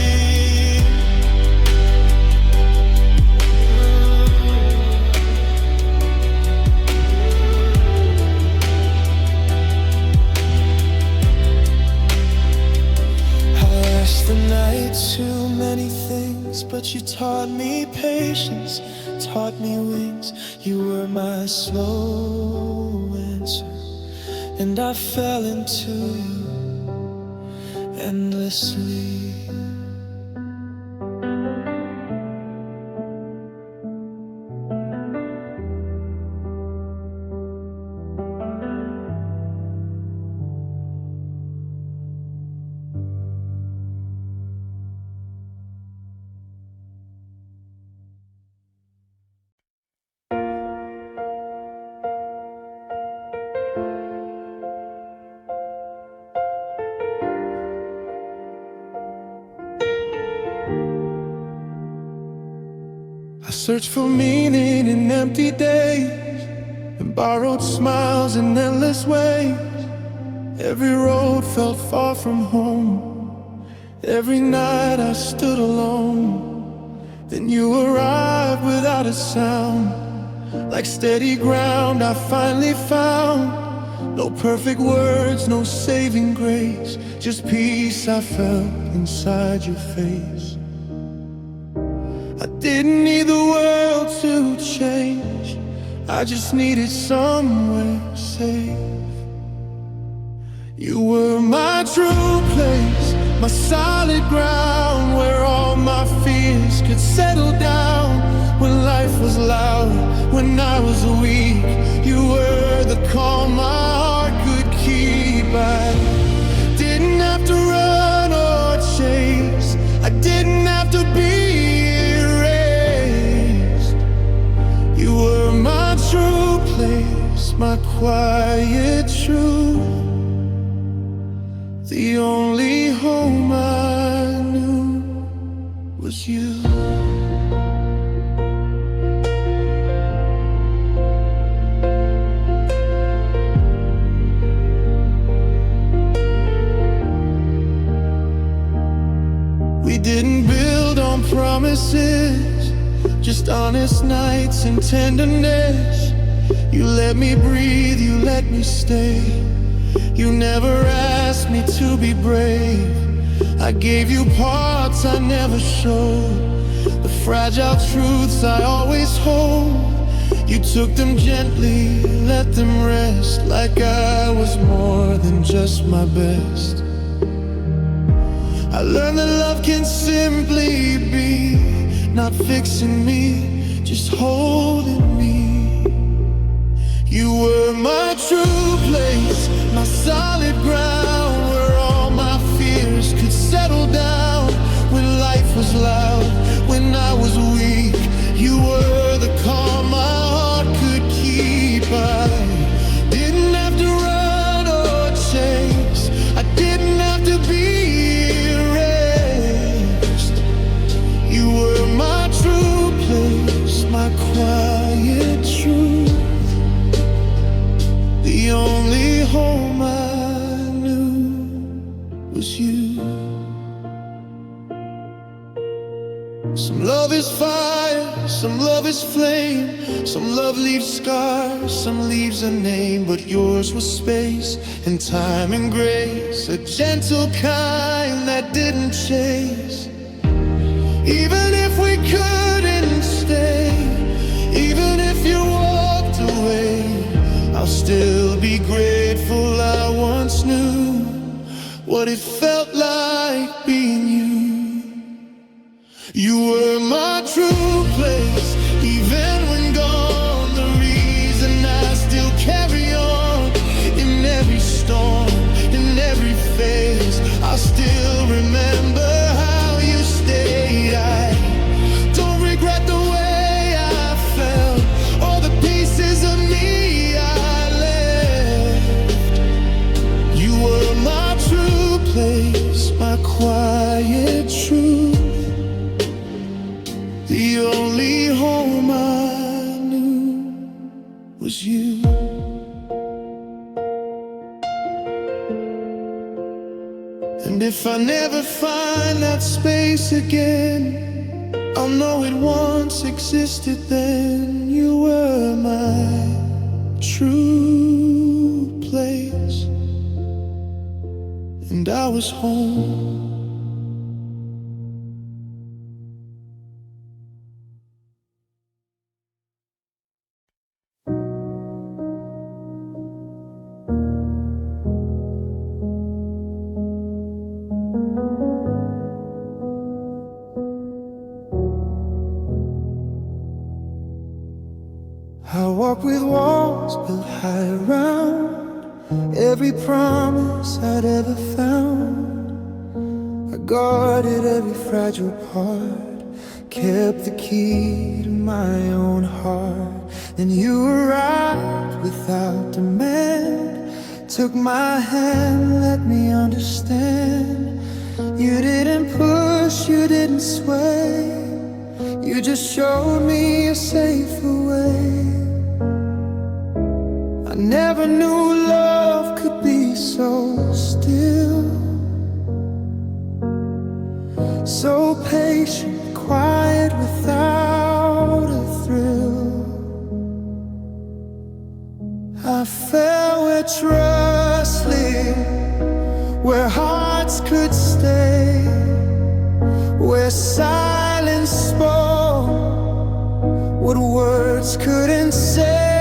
The night too many things, but you taught me patience, taught me wings. You were my slow answer, and I fell into you endlessly. I searched for meaning in empty days and borrowed smiles in endless ways. Every road felt far from home. Every night I stood alone. Then you arrived without a sound. Like steady ground I finally found. No perfect words, no saving grace, just peace I felt inside your face. I didn't need the world to change, I just needed somewhere safe. You were my true place, my solid ground, where all my fears could settle down. When life was loud, when I was weak, you were the calm my heart could keep. I didn't have to run or chase, I didn't have to be erased. You were my true place, my quiet truth, the only home I knew was you. We didn't build on promises, just honest nights and tenderness. You let me breathe, you let me stay. You never asked me to be brave. I gave you parts I never showed, the fragile truths I always hold. You took them gently, let them rest, like I was more than just my best. I learned that love can simply be not fixing me, just holding me. You were my true place, my solid ground, where all my fears could settle down. When life was loud, when I was weak, you were the calm my heart could keep. I didn't have to run or chase, I didn't have to be erased. You were my true place, my quiet truth, the only home I knew was you. Some love is fire, some love is flame, some love leaves scars, some leaves a name. But yours was space and time and grace, a gentle kind that didn't chase. Even if we couldn't stay, even if you walked away, I'll still be grateful I once knew what it felt like being you. You were my true place, even when gone, the reason I still carry on. In every storm, in every phase, I still remember how you stayed. I don't regret the way I felt, or the pieces of me I left. You were my true place, my quiet truth, the only home I knew was you. And if I never find that space again, I'll know it once existed then. You were my true place, and I was home. I walk with walls built high around every promise I'd ever found. I guarded every fragile part, kept the key to my own heart. Then you arrived without demand, took my hand, let me understand. You didn't push, you didn't sway, you just showed me a safer way. I never knew love could be so still, so patient, quiet, without a thrill. I fell where trust lived, where hearts could stay, where silence spoke what words couldn't say.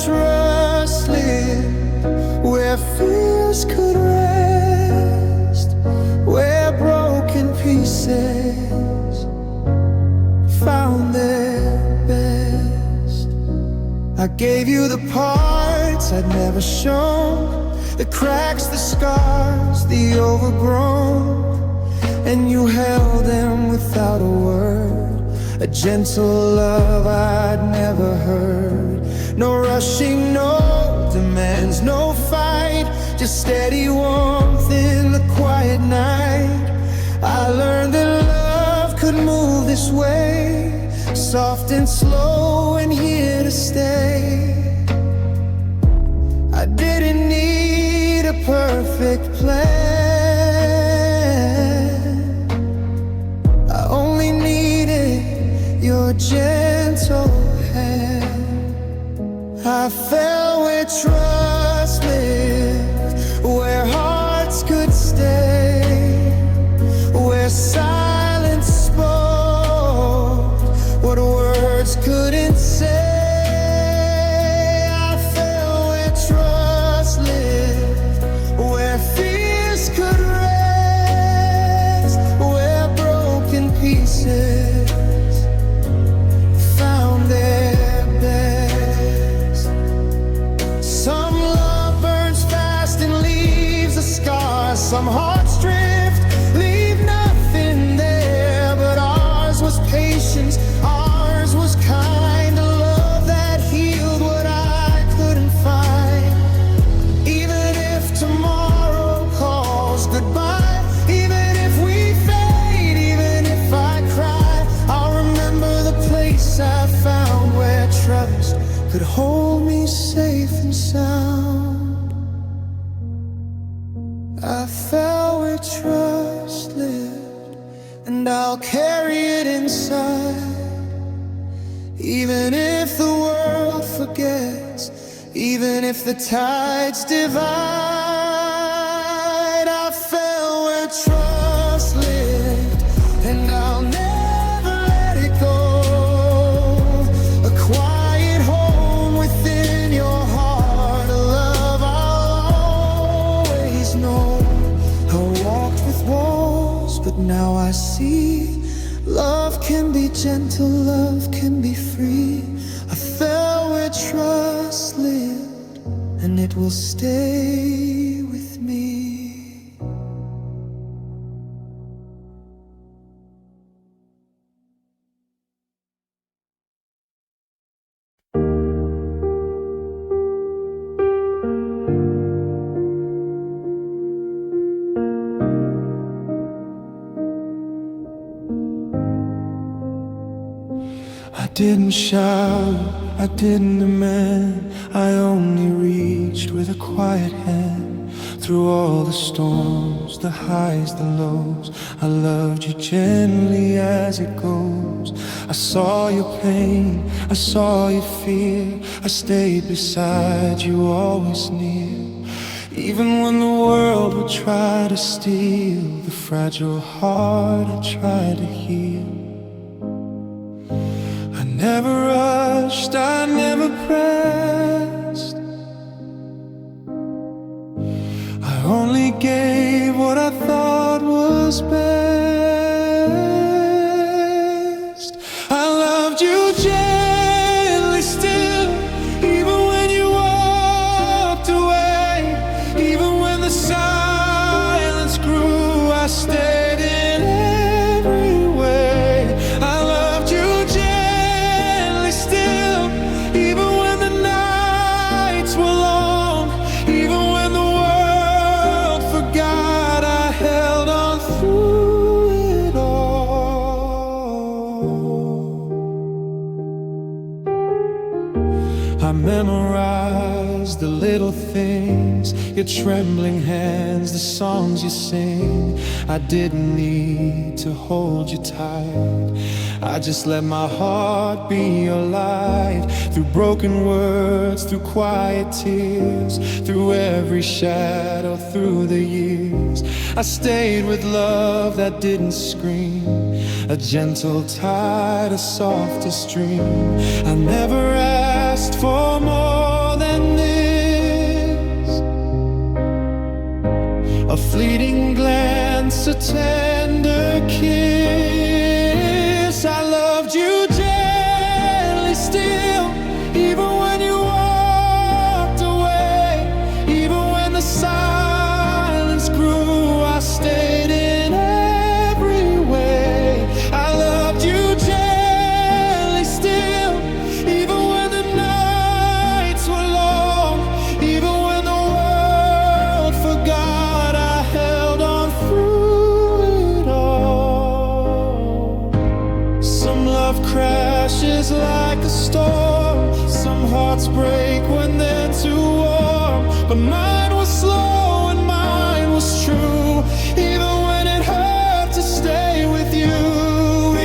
Trust lived, where fears could rest, where broken pieces found their best. I gave you the parts I'd never shown, the cracks, the scars, the overgrown, and you held them without a word, a gentle love I'd never heard. No rushing, no demands, no fight, just steady warmth in the quiet night. I learned that love could move this way, soft and slow and here to stay. I didn't need a perfect plan, I only needed your gentle hand. I fell where trust lived, where hearts could stay, where silence spoke what words trust could hold me safe and sound. I fell where trust lived, and I'll carry it inside. Even if the world forgets, even if the tides divide, I fell where trust lived, and I'll never let it go. A quiet home within your heart, a love I'll always know. I walked with walls, but now I see love can be gentle, love can be free. I fell where trust lived, and it will stay with me. I didn't shout, I didn't demand, I only reached with a quiet hand. Through all the storms, the highs, the lows, I loved you gently as it goes. I saw your pain, I saw your fear, I stayed beside you, always near. Even when the world would try to steal the fragile heart I tried to heal. I never rushed, I never pressed, I only gave what I thought was best. I loved you gently still, even when you walked away. Even when the silence grew, I stayed in every way. I loved you gently still, even when the nights were long. Even when the world forgot, I held on through it all. I memorized the little things, your trembling hands, the songs you sing. I didn't need to hold you tight, I just let my heart be your light. Through broken words, through quiet tears, through every shadow, through the years, I stayed with love that didn't scream, a gentle tide, a softer stream. I never asked for more than this, a fleeting glance, a tender kiss. I loved you gently still, even when you walked away. Even when the silence grew, I stayed in every way. I loved you gently still, even when the nights were long. Even when the world forgot, I held on through it all. Some love crashes like a storm, some hearts break when they're too warm. But mine was slow and mine was true, even when it hurt to stay with you.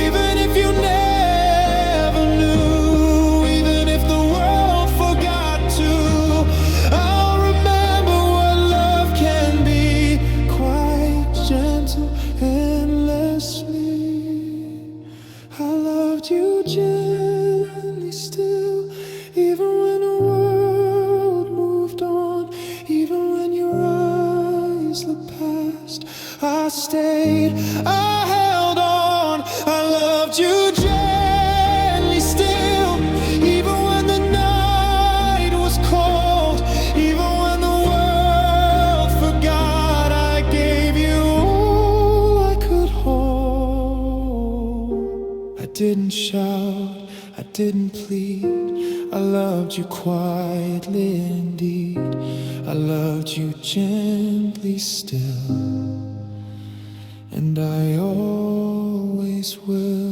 Even if you never knew, even if the world forgot to, I'll remember what love can be, quite gentle, endlessly. I loved you gently still, even when the world moved on. Even when your eyes looked past, I stayed, I held on. I loved you gently still, even when the night was cold. Even when the world forgot, I gave you all I could hold. I didn't shout, I didn't plead, I loved you quietly indeed. I loved you gently still, and I always will.